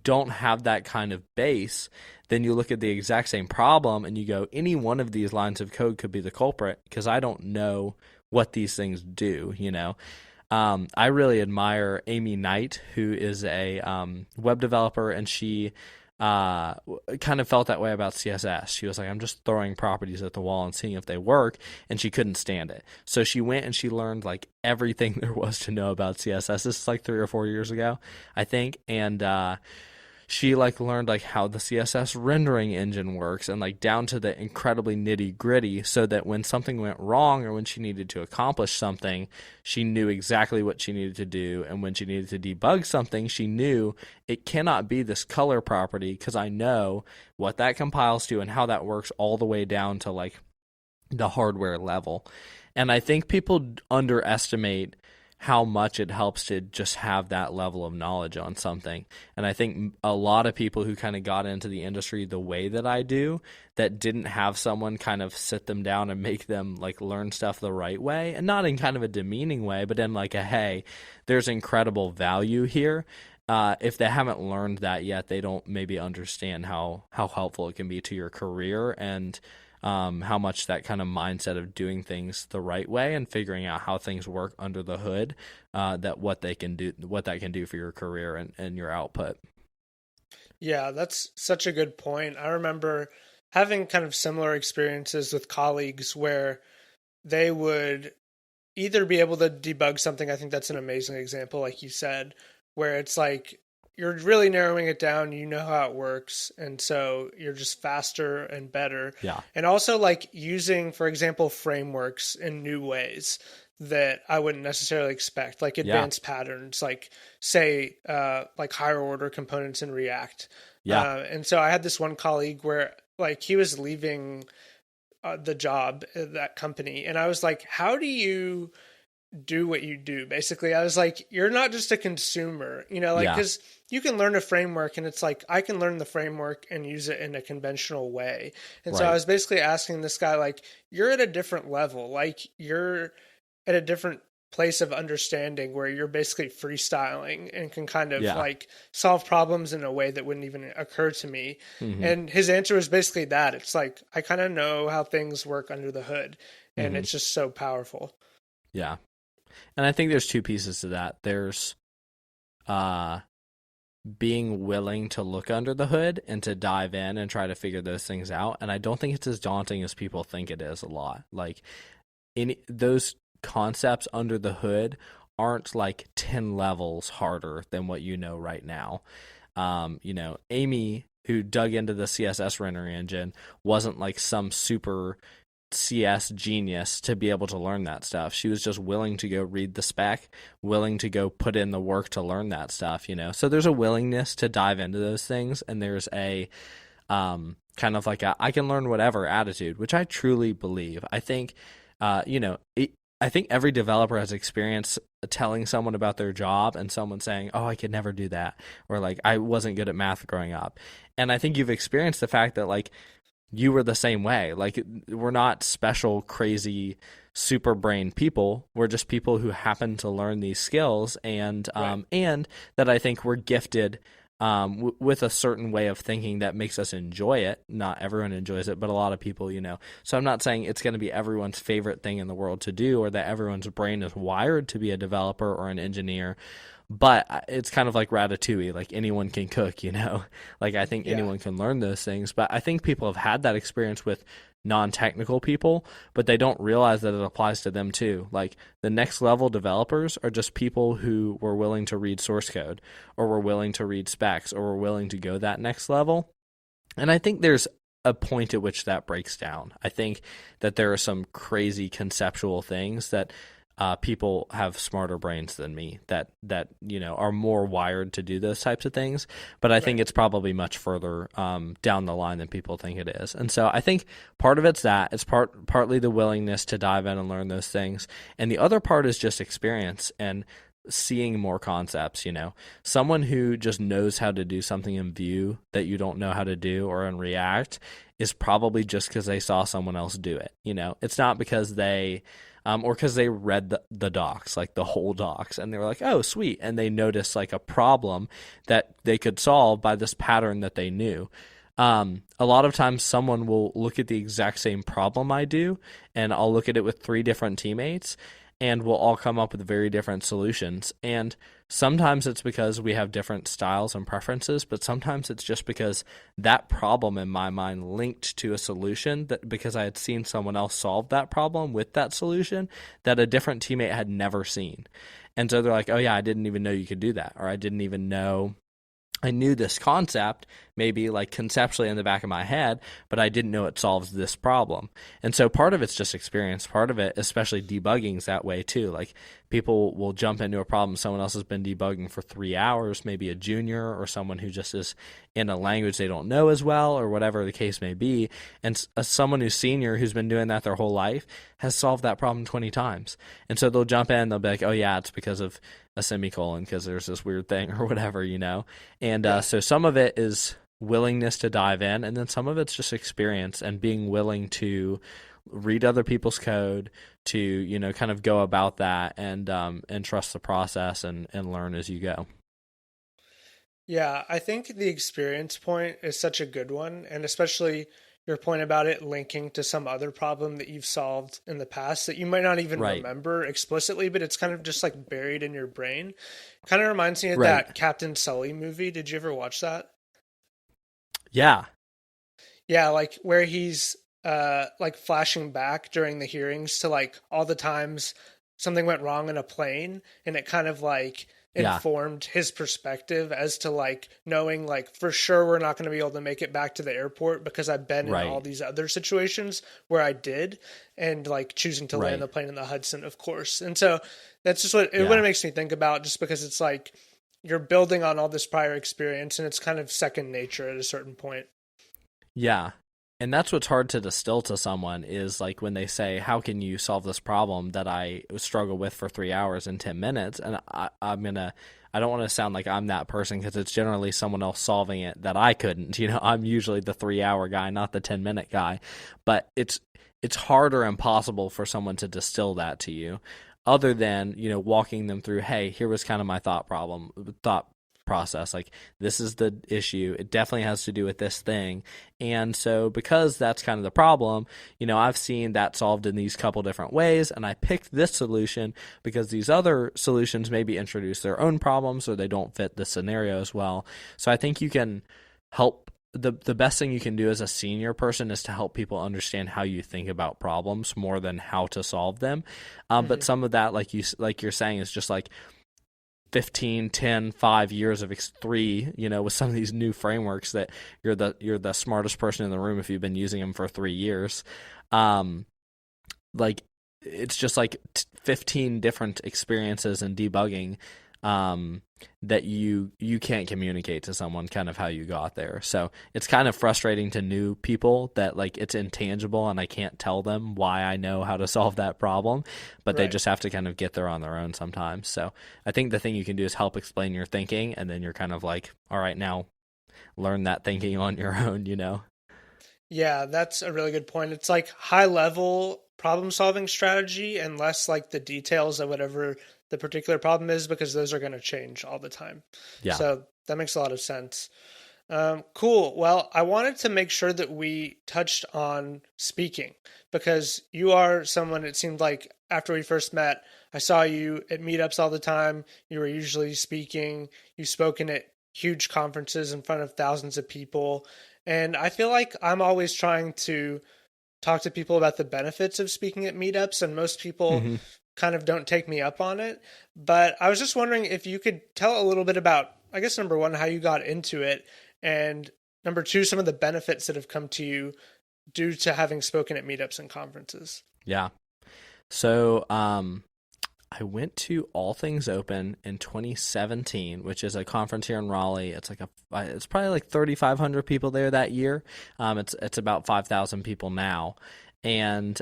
don't have that kind of base, then you look at the exact same problem and you go, any one of these lines of code could be the culprit because I don't know what these things do. I really admire Amy Knight, who is a web developer, and she kind of felt that way about CSS. She was like, I'm just throwing properties at the wall and seeing if they work, and she couldn't stand it. So she went and she learned like everything there was to know about CSS. This is like 3 or 4 years ago, I think, and she like learned like how the CSS rendering engine works, and like down to the incredibly nitty gritty, so that when something went wrong or when she needed to accomplish something, she knew exactly what she needed to do. And when she needed to debug something, she knew it cannot be this color property, because I know what that compiles to and how that works all the way down to like the hardware level. And I think people underestimate how much it helps to just have that level of knowledge on something. And I think a lot of people who kind of got into the industry the way that I do, that didn't have someone kind of sit them down and make them like learn stuff the right way, and not in kind of a demeaning way, but in like a, hey, there's incredible value here. If they haven't learned that yet, they don't maybe understand how helpful it can be to your career, and how much that kind of mindset of doing things the right way and figuring out how things work under the hood, what that can do for your career and your output. Yeah, that's such a good point. I remember having kind of similar experiences with colleagues where they would either be able to debug something. I think that's an amazing example, like you said, where it's like you're really narrowing it down, you know how it works, and so you're just faster and better. Yeah. And also like using, for example, frameworks in new ways that I wouldn't necessarily expect, like advanced patterns, like say like higher order components in React. Yeah. And so I had this one colleague where like he was leaving the job at that company, and I was like, how do you do what you do? Basically, I was like, you're not just a consumer, like, because you can learn a framework and it's like, I can learn the framework and use it in a conventional way. And so I was basically asking this guy, like, you're at a different level, like you're at a different place of understanding where you're basically freestyling and can kind of like solve problems in a way that wouldn't even occur to me. Mm-hmm. And his answer was basically that. It's like, I kind of know how things work under the hood, and it's just so powerful. Yeah. And I think there's two pieces to that. There's being willing to look under the hood and to dive in and try to figure those things out. And I don't think it's as daunting as people think it is a lot. Like those concepts under the hood aren't like 10 levels harder than what you know right now. Amy, who dug into the CSS rendering engine, wasn't like some super CS genius to be able to learn that stuff. She was just willing to go read the spec, willing to go put in the work to learn that stuff, So there's a willingness to dive into those things, and there's a kind of like a I can learn whatever attitude, which I truly believe. I think I think every developer has experience telling someone about their job and someone saying, "Oh, I could never do that," or like, "I wasn't good at math growing up." And I think you've experienced the fact that like you were the same way. Like, we're not special, crazy, super brain people. We're just people who happen to learn these skills, and and that I think we're gifted with a certain way of thinking that makes us enjoy it. Not everyone enjoys it, but a lot of people, So I'm not saying it's going to be everyone's favorite thing in the world to do, or that everyone's brain is wired to be a developer or an engineer. But it's kind of like Ratatouille, like anyone can cook, Like I think anyone can learn those things. But I think people have had that experience with non-technical people, but they don't realize that it applies to them too. Like the next level developers are just people who were willing to read source code, or were willing to read specs, or were willing to go that next level. And I think there's a point at which that breaks down. I think that there are some crazy conceptual things that people have smarter brains than me that are more wired to do those types of things. But I think it's probably much further down the line than people think it is. And so I think part of it's that. It's partly the willingness to dive in and learn those things. And the other part is just experience and seeing more concepts. Someone who just knows how to do something in Vue that you don't know how to do, or in React, is probably just because they saw someone else do it. It's not because they or because they read the docs, like the whole docs, and they were like, oh, sweet. And they noticed like a problem that they could solve by this pattern that they knew. A lot of times someone will look at the exact same problem I do, and I'll look at it with 3 different teammates, and we'll all come up with very different solutions. And sometimes it's because we have different styles and preferences, but sometimes it's just because that problem in my mind linked to a solution that because I had seen someone else solve that problem with that solution that a different teammate had never seen. And so they're like, oh yeah, I didn't even know you could do that, or I didn't even know I knew this concept, maybe like conceptually in the back of my head, but I didn't know it solves this problem. And so part of it's just experience. Part of it, especially debugging, is that way too. Like people will jump into a problem someone else has been debugging for 3 hours, maybe a junior or someone who just is in a language they don't know as well, or whatever the case may be. And someone who's senior, who's been doing that their whole life, has solved that problem 20 times. And so they'll jump in, they'll be like, oh yeah, it's because of a semicolon, because there's this weird thing or whatever, And so some of it is willingness to dive in, and then some of it's just experience and being willing to read other people's code, to kind of go about that and trust the process and learn as you go. Yeah, I think the experience point is such a good one, and especially your point about it linking to some other problem that you've solved in the past that you might not even remember explicitly, but it's kind of just like buried in your brain. Kind of reminds me of that Captain Sully movie. Did you ever watch that? Yeah. Yeah, like where he's like flashing back during the hearings to like all the times something went wrong in a plane, and it kind of like informed his perspective as to like knowing like for sure we're not going to be able to make it back to the airport because I've been in all these other situations where I did, and like choosing to land the plane in the Hudson, of course. And so that's just what it makes me think about, just because it's like you're building on all this prior experience and it's kind of second nature at a certain point. Yeah. And that's what's hard to distill to someone is like when they say, how can you solve this problem that I struggle with for 3 hours and 10 minutes? And I don't want to sound like I'm that person, because it's generally someone else solving it that I couldn't. I'm usually the 3-hour guy, not the 10-minute guy. But it's hard or impossible for someone to distill that to you, other than, walking them through, hey, here was kind of my thought process, like this is the issue, it definitely has to do with this thing, and so because that's kind of the problem, I've seen that solved in these couple different ways, and I picked this solution because these other solutions maybe introduce their own problems or they don't fit the scenario as well. So I think you can help. The best thing you can do as a senior person is to help people understand how you think about problems more than how to solve them. But some of that, like you're saying, is just like 15, 10, 5 years of with some of these new frameworks that you're the smartest person in the room if you've been using them for 3 years. Like it's just like 15 different experiences in debugging that you can't communicate to someone kind of how you got there. So it's kind of frustrating to new people that like it's intangible and I can't tell them why I know how to solve that problem, but they just have to kind of get there on their own sometimes. So I think the thing you can do is help explain your thinking, and then you're kind of like, all right, now learn that thinking on your own, Yeah, that's a really good point. It's like high level problem solving strategy and less like the details of whatever the particular problem is, because those are going to change all the time. Yeah. So that makes a lot of sense. Cool. Well, I wanted to make sure that we touched on speaking, because you are someone, it seemed like after we first met, I saw you at meetups all the time. You were usually speaking. You've spoken at huge conferences in front of thousands of people. And I feel like I'm always trying to talk to people about the benefits of speaking at meetups, and most people kind of don't take me up on it. But I was just wondering if you could tell a little bit about, I guess, number one, how you got into it, and number two, some of the benefits that have come to you due to having spoken at meetups and conferences. Yeah. So I went to All Things Open in 2017, which is a conference here in Raleigh. It's probably like 3,500 people there that year. It's about 5,000 people now. And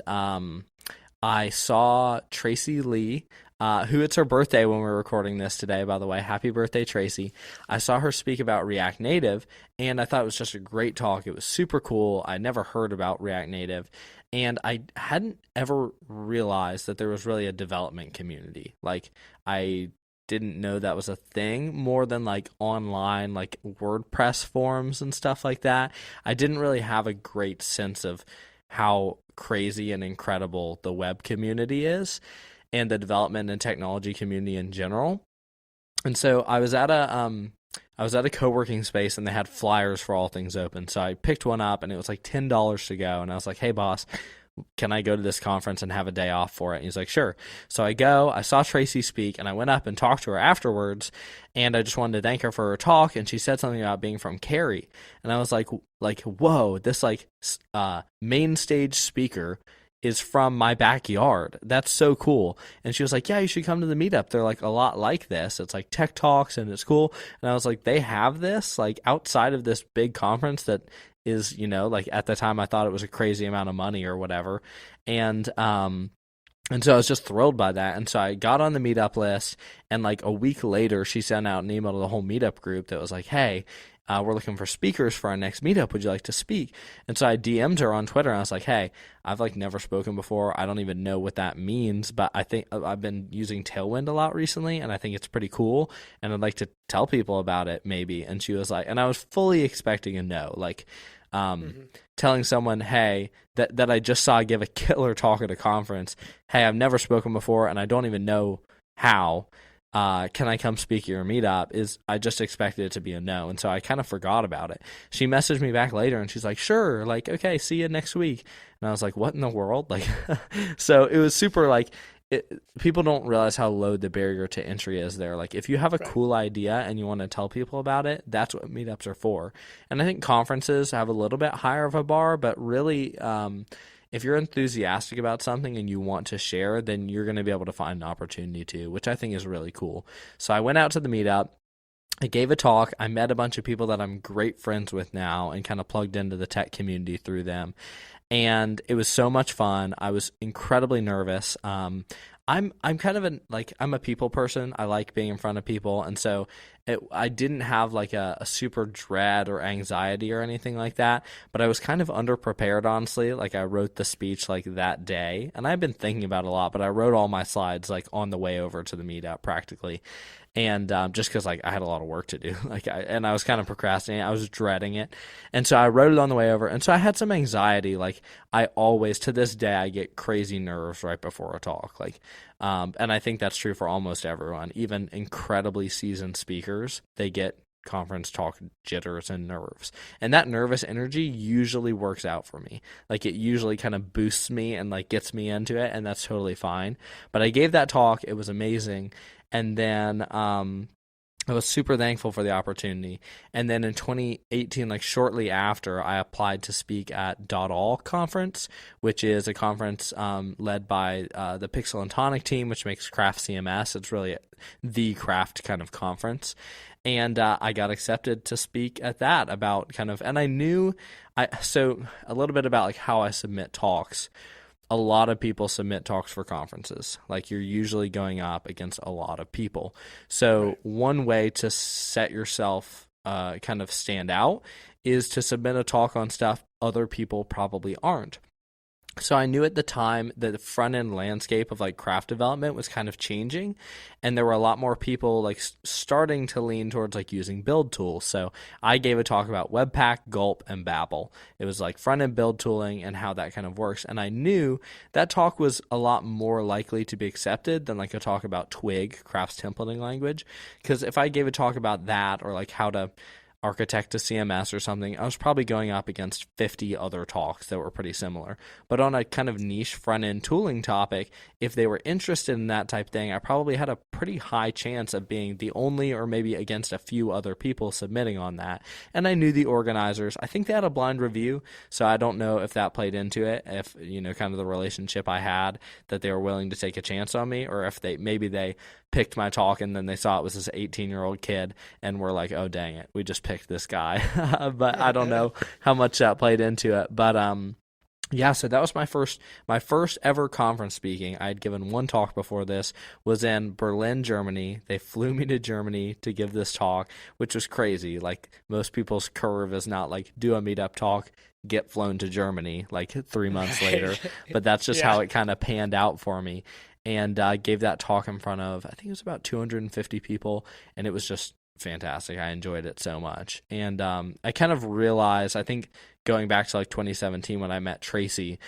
I saw Tracy Lee, who it's her birthday when we're recording this today, by the way. Happy birthday, Tracy. I saw her speak about React Native, and I thought it was just a great talk. It was super cool. I never heard about React Native, and I hadn't ever realized that there was really a development community. Like, I didn't know that was a thing more than like online, like WordPress forums and stuff like that. I didn't really have a great sense of how crazy and incredible the web community is and the development and technology community in general. And so I was at a co-working space, and they had flyers for All Things Open. So I picked one up, and it was like $10 to go. And I was like, hey boss, can I go to this conference and have a day off for it? And he's like, sure. So I go, I saw Tracy speak, and I went up and talked to her afterwards, and I just wanted to thank her for her talk, and she said something about being from Cary, and I was like, whoa, this main stage speaker is from my backyard. That's so cool. And she was like, yeah, you should come to the meetup. They're like a lot like this. It's like tech talks and it's cool. And I was like, they have this like outside of this big conference that is, like at the time I thought it was a crazy amount of money or whatever. And so I was just thrilled by that. And so I got on the meetup list, and like a week later, she sent out an email to the whole meetup group that was like, hey, we're looking for speakers for our next meetup. Would you like to speak? And so I DM'd her on Twitter, and I was like, hey, I've like never spoken before. I don't even know what that means, but I think I've been using Tailwind a lot recently, and I think it's pretty cool, and I'd like to tell people about it maybe. And she was like, and I was fully expecting a no, like, telling someone, hey, that I just saw give a killer talk at a conference, hey, I've never spoken before and I don't even know how, can I come speak at your meetup? I just expected it to be a no, and so I kind of forgot about it. She messaged me back later and she's like, sure, like, okay, see you next week. And I was like, what in the world? Like, so it was super like, people don't realize how low the barrier to entry is there. Like, if you have a cool idea and you want to tell people about it, that's what meetups are for. And I think conferences have a little bit higher of a bar, but really, if you're enthusiastic about something and you want to share, then you're going to be able to find an opportunity to, which I think is really cool. So I went out to the meetup. I gave a talk. I met a bunch of people that I'm great friends with now and kind of plugged into the tech community through them. And it was so much fun. I was incredibly nervous. I'm kind of I'm a people person. I like being in front of people. And so I didn't have like a super dread or anxiety or anything like that, but I was kind of underprepared, honestly. Like, I wrote the speech like that day, and I've been thinking about it a lot, but I wrote all my slides like on the way over to the meetup practically. And just because like I had a lot of work to do, and I was kind of procrastinating, I was dreading it, and so I wrote it on the way over, and so I had some anxiety. Like, I always, to this day, I get crazy nerves right before a talk. Like, and I think that's true for almost everyone, even incredibly seasoned speakers. They get conference talk jitters and nerves, and that nervous energy usually works out for me. Like, it usually kind of boosts me and like gets me into it, and that's totally fine. But I gave that talk. It was amazing. And then I was super thankful for the opportunity. And then in 2018, like shortly after, I applied to speak at .all conference, which is a conference led by the Pixel and Tonic team, which makes Craft CMS. It's really the craft kind of conference. And I got accepted to speak at that about kind of, and I knew, so a little bit about like how I submit talks. A lot of people submit talks for conferences. Like, you're usually going up against a lot of people. So one way to set yourself kind of stand out is to submit a talk on stuff other people probably aren't. So I knew at the time that the front end landscape of like craft development was kind of changing, and there were a lot more people like starting to lean towards like using build tools. So I gave a talk about Webpack, Gulp, and Babel. It was like front end build tooling and how that kind of works. And I knew that talk was a lot more likely to be accepted than like a talk about Twig, Crafts templating language. Because if I gave a talk about that, or like how to architect a CMS or something, I was probably going up against 50 other talks that were pretty similar. But on a kind of niche front-end tooling topic, if they were interested in that type thing, I probably had a pretty high chance of being the only, or maybe against a few other people submitting on that. And I knew the organizers. I think they had a blind review, so I don't know if that played into it, if, kind of the relationship I had, that they were willing to take a chance on me, or if maybe they picked my talk and then they saw it was this 18-year-old kid and were like, oh, dang it, we just picked this guy. But I don't know how much that played into it. But yeah, so that was my first ever conference speaking. I had given one talk before this, was in Berlin, Germany. They flew me to Germany to give this talk, which was crazy. Like, most people's curve is not like do a meetup talk, get flown to Germany like 3 months later. But that's just how it kind of panned out for me. And I gave that talk in front of, I think it was about 250 people, and it was just fantastic. I enjoyed it so much. And I kind of realized, I think going back to like 2017 when I met Tracy,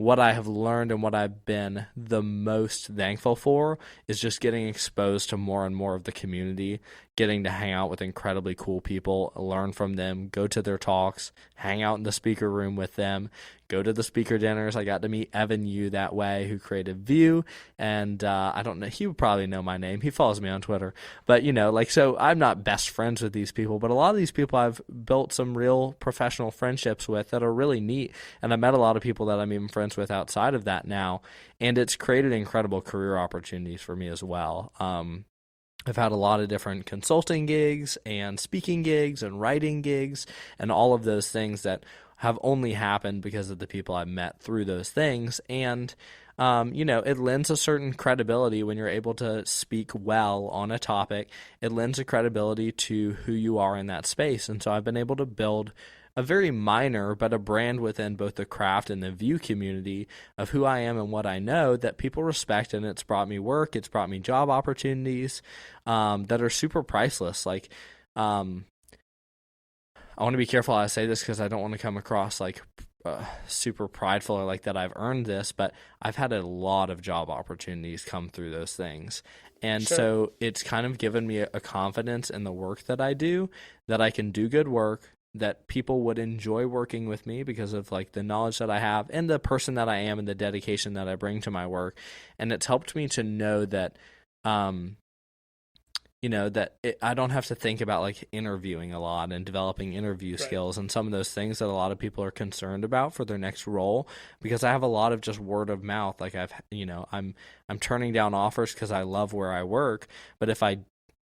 what I have learned and what I've been the most thankful for is just getting exposed to more and more of the community, getting to hang out with incredibly cool people, learn from them, go to their talks, hang out in the speaker room with them, go to the speaker dinners. I got to meet Evan Yu that way, who created Vue, and I don't know, he would probably know my name. He follows me on Twitter. But, so I'm not best friends with these people, but a lot of these people I've built some real professional friendships with that are really neat, and I met a lot of people that I'm even friends with outside of that now, and it's created incredible career opportunities for me as well. I've had a lot of different consulting gigs and speaking gigs and writing gigs and all of those things that have only happened because of the people I've met through those things. And, it lends a certain credibility when you're able to speak well on a topic. It lends a credibility to who you are in that space. And so I've been able to build a very minor, but a brand within both the craft and the Vue community of who I am and what I know that people respect, and it's brought me work, it's brought me job opportunities that are super priceless. Like, I want to be careful how I say this because I don't want to come across like super prideful or like that I've earned this, but I've had a lot of job opportunities come through those things. And Sure. So it's kind of given me a confidence in the work that I do, that I can do good work, that people would enjoy working with me because of like the knowledge that I have and the person that I am and the dedication that I bring to my work. And it's helped me to know that, I don't have to think about like interviewing a lot and developing interview Right. skills and some of those things that a lot of people are concerned about for their next role, because I have a lot of just word of mouth. Like I'm turning down offers because I love where I work, but if I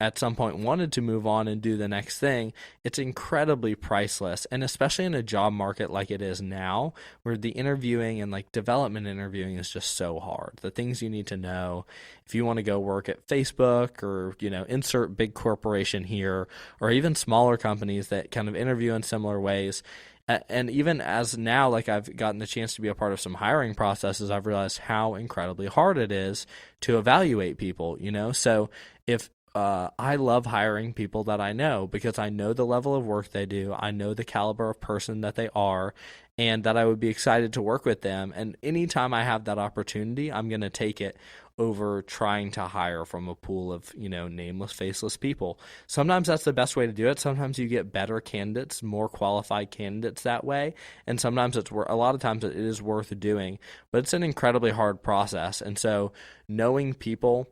at some point wanted to move on and do the next thing, it's incredibly priceless. And especially in a job market like it is now, where the interviewing and like development interviewing is just so hard. The things you need to know if you want to go work at Facebook or, insert big corporation here, or even smaller companies that kind of interview in similar ways. And even as now, like I've gotten the chance to be a part of some hiring processes, I've realized how incredibly hard it is to evaluate people, So if I love hiring people that I know because I know the level of work they do. I know the caliber of person that they are, and that I would be excited to work with them. And anytime I have that opportunity, I'm going to take it over trying to hire from a pool of, nameless, faceless people. Sometimes that's the best way to do it. Sometimes you get better candidates, more qualified candidates that way. And sometimes a lot of times it is worth doing, but it's an incredibly hard process. And so knowing people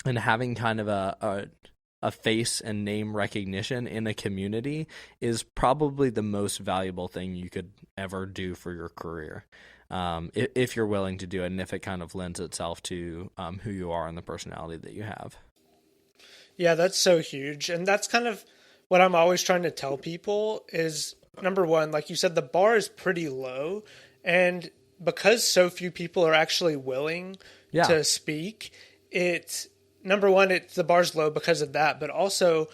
and having kind of a face and name recognition in a community is probably the most valuable thing you could ever do for your career, if you're willing to do it and if it kind of lends itself to who you are and the personality that you have. Yeah, that's so huge. And that's kind of what I'm always trying to tell people is, number one, like you said, the bar is pretty low. And because so few people are actually willing to speak, number one, the bar's low because of that, but also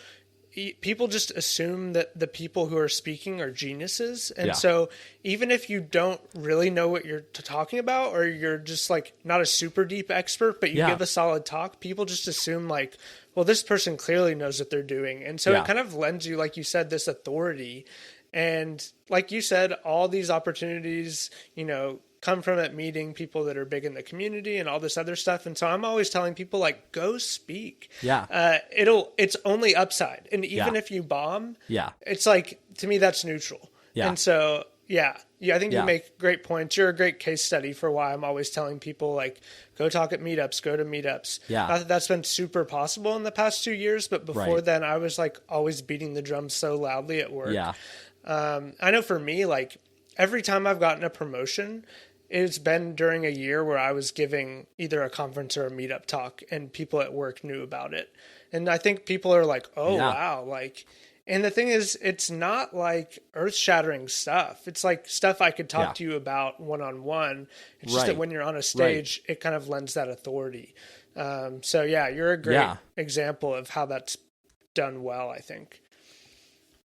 people just assume that the people who are speaking are geniuses. And so even if you don't really know what you're talking about, or you're just like not a super deep expert, but you give a solid talk, people just assume like, well, this person clearly knows what they're doing. And so it kind of lends you, like you said, this authority. And like you said, all these opportunities, come from it meeting people that are big in the community and all this other stuff. And so I'm always telling people like, go speak. It's only upside. And even if you bomb, it's like, to me, that's neutral. And so, I think you make great points. You're a great case study for why I'm always telling people like, go talk at meetups, go to meetups. Not that that's been super possible in the past 2 years, but before then I was like always beating the drum so loudly at work. I know for me, like every time I've gotten a promotion, it's been during a year where I was giving either a conference or a meetup talk and people at work knew about it. And I think people are like, oh, wow. Like, and the thing is, it's not like earth shattering stuff. It's like stuff I could talk to you about one-on-one. It's just that when you're on a stage, it kind of lends that authority. So you're a great example of how that's done well, I think.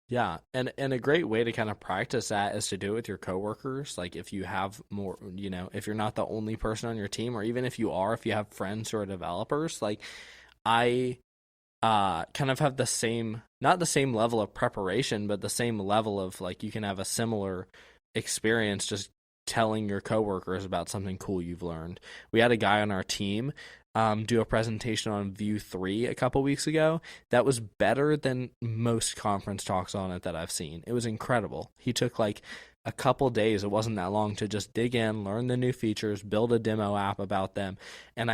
Yeah, and a great way to kind of practice that is to do it with your coworkers. Like if you have more, if you're not the only person on your team, or even if you have friends who are developers, like I kind of have not the same level of preparation, but the same level of like you can have a similar experience just telling your coworkers about something cool you've learned. We had a guy on our team do a presentation on View 3 a couple weeks ago that was better than most conference talks on it that I've seen. It was incredible. He took like a couple days, it wasn't that long, to just dig in, learn the new features, build a demo app about them. And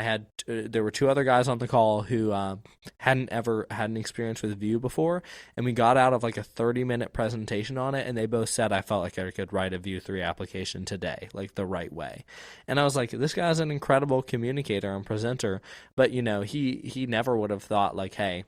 there were two other guys on the call who hadn't ever had an experience with Vue before, and we got out of like a 30-minute presentation on it, and they both said, I felt like I could write a Vue 3 application today, like the right way. And I was like, this guy's an incredible communicator and presenter, but he never would have thought like, hey,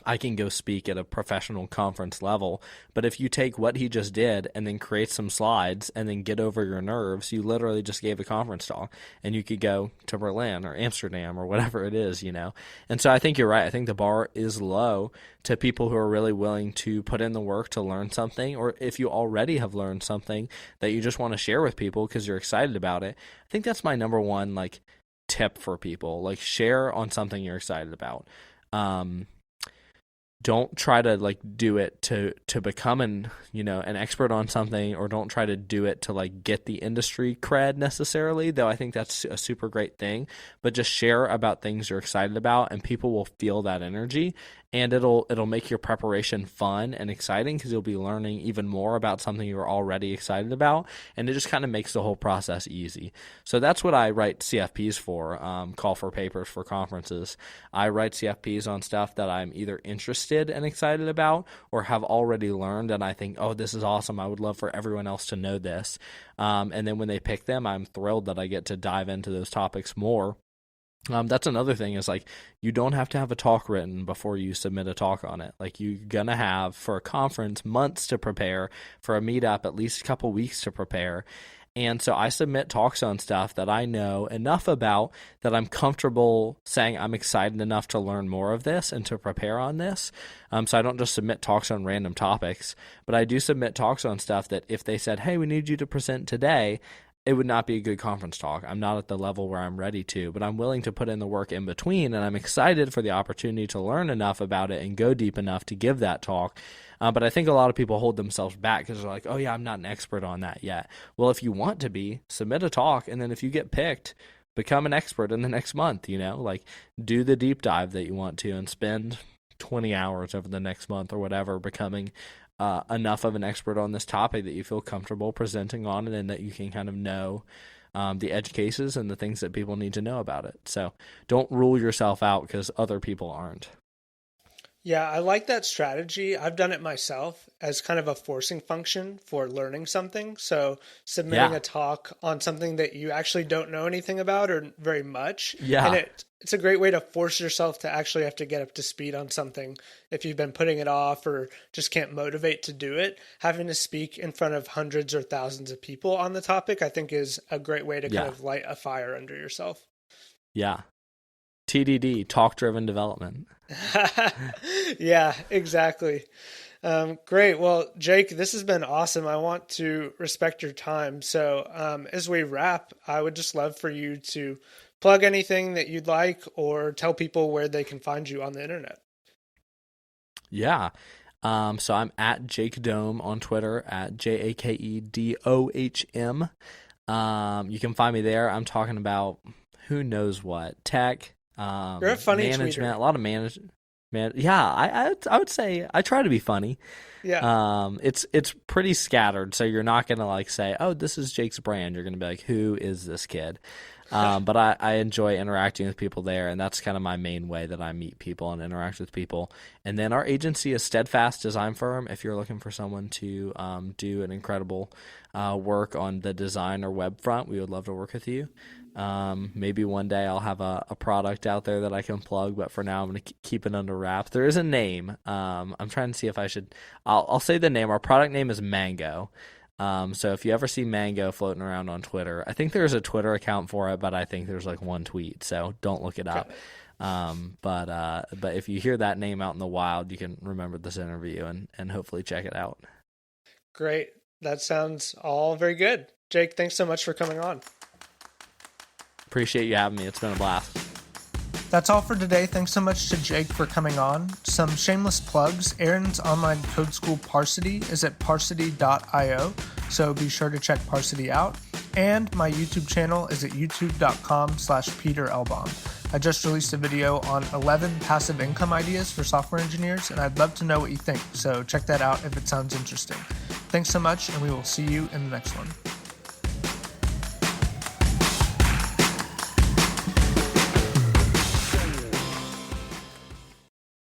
I can go speak at a professional conference level. But if you take what he just did and then create some slides and then get over your nerves, you literally just gave a conference talk, and you could go to Berlin or Amsterdam or whatever it is, And so I think you're right. I think the bar is low to people who are really willing to put in the work to learn something, or if you already have learned something that you just want to share with people because you're excited about it. I think that's my number one tip for people. Share on something you're excited about. Don't try to do it to become an expert on something, or don't try to do it to get the industry cred necessarily, though I think that's a super great thing. But just share about things you're excited about, and people will feel that energy, and it'll make your preparation fun and exciting because you'll be learning even more about something you're already excited about, and it just kind of makes the whole process easy. So that's what I write CFPs for, call for papers for conferences. I write CFPs on stuff that I'm either interested and excited about or have already learned, and I think, oh, this is awesome. I would love for everyone else to know this. And then when they pick them, I'm thrilled that I get to dive into those topics more. That's another thing is you don't have to have a talk written before you submit a talk on it. You're going to have, for a conference, months to prepare, for a meetup, at least a couple weeks to prepare. And so I submit talks on stuff that I know enough about that I'm comfortable saying I'm excited enough to learn more of this and to prepare on this. So I don't just submit talks on random topics, but I do submit talks on stuff that if they said, hey, we need you to present today, it would not be a good conference talk. I'm not at the level where I'm ready to, but I'm willing to put in the work in between, and I'm excited for the opportunity to learn enough about it and go deep enough to give that talk. But I think a lot of people hold themselves back because they're like, oh yeah, I'm not an expert on that yet. Well, if you want to be, submit a talk, and then if you get picked, become an expert in the next month, do the deep dive that you want to and spend 20 hours over the next month or whatever becoming enough of an expert on this topic that you feel comfortable presenting on it, and that you can kind of know the edge cases and the things that people need to know about it. So don't rule yourself out because other people aren't. Yeah, I like that strategy. I've done it myself as kind of a forcing function for learning something. So submitting a talk on something that you actually don't know anything about or very much. Yeah. And it's a great way to force yourself to actually have to get up to speed on something. If you've been putting it off or just can't motivate to do it, having to speak in front of hundreds or thousands of people on the topic, I think is a great way to kind of light a fire under yourself. Yeah. TDD, talk-driven development. Yeah, exactly. Great. Well, Jake, this has been awesome. I want to respect your time. So as we wrap, I would just love for you to plug anything that you'd like or tell people where they can find you on the internet. Yeah. So I'm at Jake Dohm on Twitter, at JakeDohm. You can find me there. I'm talking about who knows what, tech, You're a funny management, tweeter. a lot of management. I would say I try to be funny. Yeah. It's pretty scattered, so you're not gonna say, oh, this is Jake's brand. You're gonna be like, who is this kid? But I enjoy interacting with people there, and that's kind of my main way that I meet people and interact with people. And then our agency is Steadfast Design Firm. If you're looking for someone to do an incredible work on the design or web front, we would love to work with you. Maybe one day I'll have a product out there that I can plug, but for now I'm going to keep it under wraps. There is a name. I'm trying to see if I should, I'll say the name. Our product name is Mango. So if you ever see Mango floating around on Twitter, I think there's a Twitter account for it, but I think there's one tweet, so don't look it up. But if you hear that name out in the wild, you can remember this interview and hopefully check it out. Great. That sounds all very good. Jake, thanks so much for coming on. Appreciate you having me. It's been a blast. That's all for today. Thanks so much to Jake for coming on. Some shameless plugs. Aaron's online code school Parsity is at parsity.io, so be sure to check Parsity out. And my YouTube channel is at youtube.com/Peter Elbaum. I just released a video on 11 passive income ideas for software engineers, and I'd love to know what you think, so check that out if it sounds interesting. Thanks so much, and we will see you in the next one.